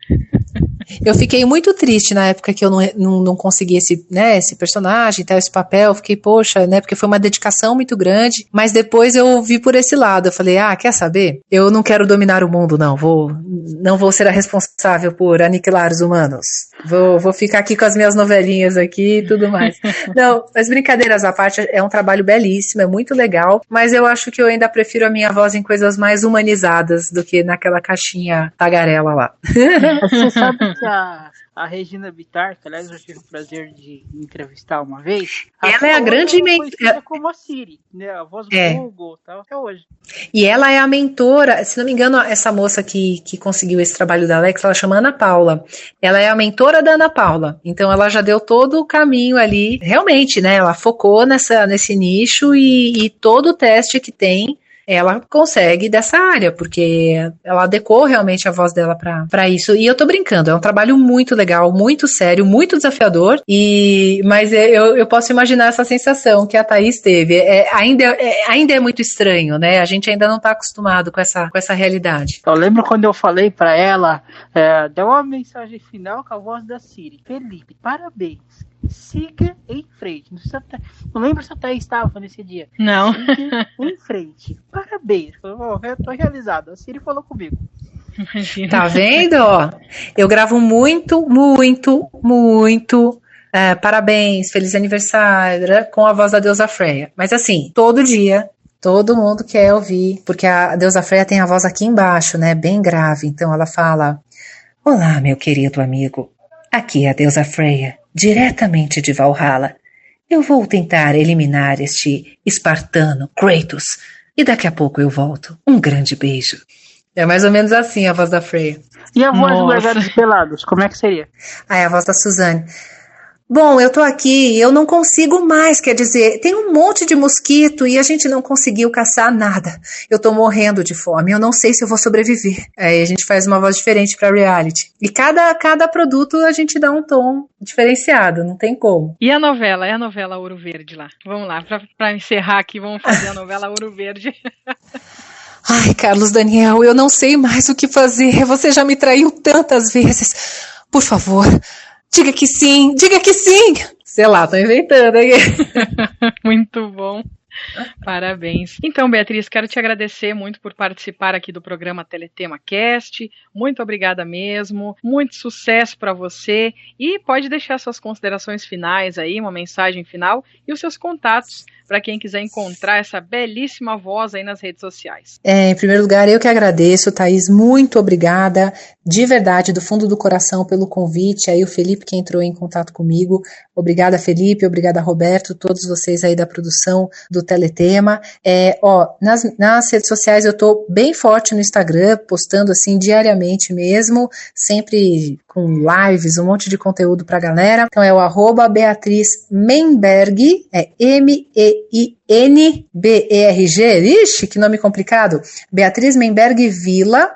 Eu fiquei muito triste na época que eu não consegui esse personagem, esse papel. Fiquei, poxa, né? Porque foi uma dedicação muito grande. Mas depois eu vi por esse lado. Eu falei, quer saber? Eu não quero dominar o mundo, não. Não vou ser a responsável por aniquilar os humanos. Vou ficar aqui com as minhas novelinhas aqui e tudo mais. Não, mas brincadeiras à parte, é um trabalho belíssimo, é muito legal. Mas eu acho que eu ainda prefiro a minha voz em coisas mais humanizadas do que naquela caixinha tagarela lá. Você sabe que a Regina Bittar, que aliás eu tive o prazer de entrevistar uma vez, ela é a grande mentora, como a Siri, né? A voz do Google, tal, até hoje. E ela é a mentora, se não me engano, essa moça que conseguiu esse trabalho da Alex, ela chama Ana Paula. Ela é a mentora da Ana Paula. Então ela já deu todo o caminho ali. Realmente, né? Ela focou nesse nicho e todo o teste que tem, ela consegue dessa área, porque ela adequou realmente a voz dela pra isso. E eu tô brincando, é um trabalho muito legal, muito sério, muito desafiador, mas eu posso imaginar essa sensação que a Thaís teve. Ainda é muito estranho, né? A gente ainda não tá acostumado com essa realidade. Eu lembro quando eu falei pra ela, deu uma mensagem final com a voz da Siri. Felipe, parabéns. Siga em frente. Não lembro se a Thaís estava nesse dia. Não. Siga em frente. Parabéns. Eu tô realizado. A Siri falou comigo. Imagina. Tá vendo? Ó, eu gravo muito, muito, muito. Parabéns, feliz aniversário, com a voz da Deusa Freya. Mas assim, todo dia, todo mundo quer ouvir, porque a Deusa Freya tem a voz aqui embaixo, né? Bem grave. Então ela fala: olá, meu querido amigo. Aqui é a Deusa Freya, diretamente de Valhalla. Eu vou tentar eliminar este espartano, Kratos, e daqui a pouco eu volto. Um grande beijo. É mais ou menos assim a voz da Freya. E a voz do Largados e Pelados, como é que seria? A voz da Suzanne. Bom, eu tô aqui, eu não consigo mais, quer dizer, tem um monte de mosquito e a gente não conseguiu caçar nada. Eu tô morrendo de fome, eu não sei se eu vou sobreviver. Aí a gente faz uma voz diferente pra reality. E cada produto a gente dá um tom diferenciado, não tem como. E a novela Ouro Verde lá? Vamos lá, pra encerrar aqui, vamos fazer a novela Ouro Verde. Ai, Carlos Daniel, eu não sei mais o que fazer, você já me traiu tantas vezes. Por favor, diga que sim, diga que sim! Sei lá, tô inventando aqui. Muito bom. Parabéns. Então, Beatriz, quero te agradecer muito por participar aqui do programa Teletema Cast. Muito obrigada mesmo. Muito sucesso para você. E pode deixar suas considerações finais aí, uma mensagem final e os seus contatos para quem quiser encontrar essa belíssima voz aí nas redes sociais. Em primeiro lugar, eu que agradeço, Thaís, muito obrigada, de verdade, do fundo do coração pelo convite, aí o Felipe que entrou em contato comigo, obrigada Felipe, obrigada Roberto, todos vocês aí da produção do Teletema. Nas redes sociais eu tô bem forte no Instagram, postando assim diariamente mesmo, sempre com lives, um monte de conteúdo pra galera, então é o @Beatriz Menberg, é M-E-I-N-B-E-R-G, ixi, que nome complicado, Beatriz Menberg Vila,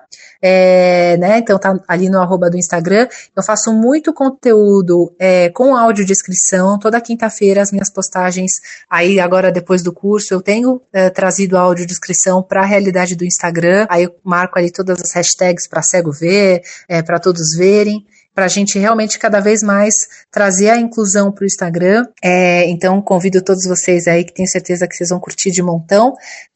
né, então tá ali no @ do Instagram. Eu faço muito conteúdo com audiodescrição, toda quinta-feira as minhas postagens, aí agora depois do curso eu tenho trazido a audiodescrição para a realidade do Instagram, aí eu marco ali todas as hashtags para cego ver, para todos verem, para a gente realmente cada vez mais trazer a inclusão para o Instagram. Então convido todos vocês aí, que tenho certeza que vocês vão curtir de montão.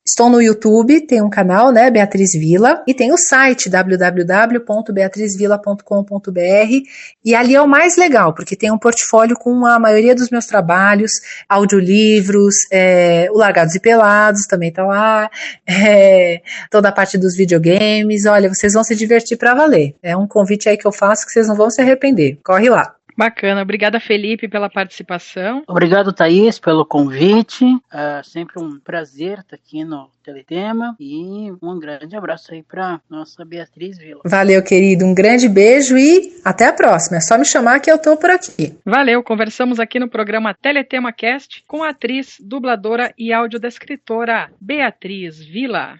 Estou no YouTube, tem um canal, né, Beatriz Vila, e tem o site www.beatrizvila.com.br, e ali é o mais legal, porque tem um portfólio com a maioria dos meus trabalhos, audiolivros, o Largados e Pelados também tá lá, toda a parte dos videogames. Olha, vocês vão se divertir pra valer. É um convite aí que eu faço que vocês não vão se arrepender. Corre lá. Bacana, obrigada Felipe pela participação. Obrigado, Thaís, pelo convite. Sempre um prazer estar aqui no Teletema e um grande abraço aí para nossa Beatriz Vila. Valeu, querido, um grande beijo e até a próxima. É só me chamar que eu tô por aqui. Valeu, conversamos aqui no programa Teletema Cast com a atriz, dubladora e audiodescritora Beatriz Vila.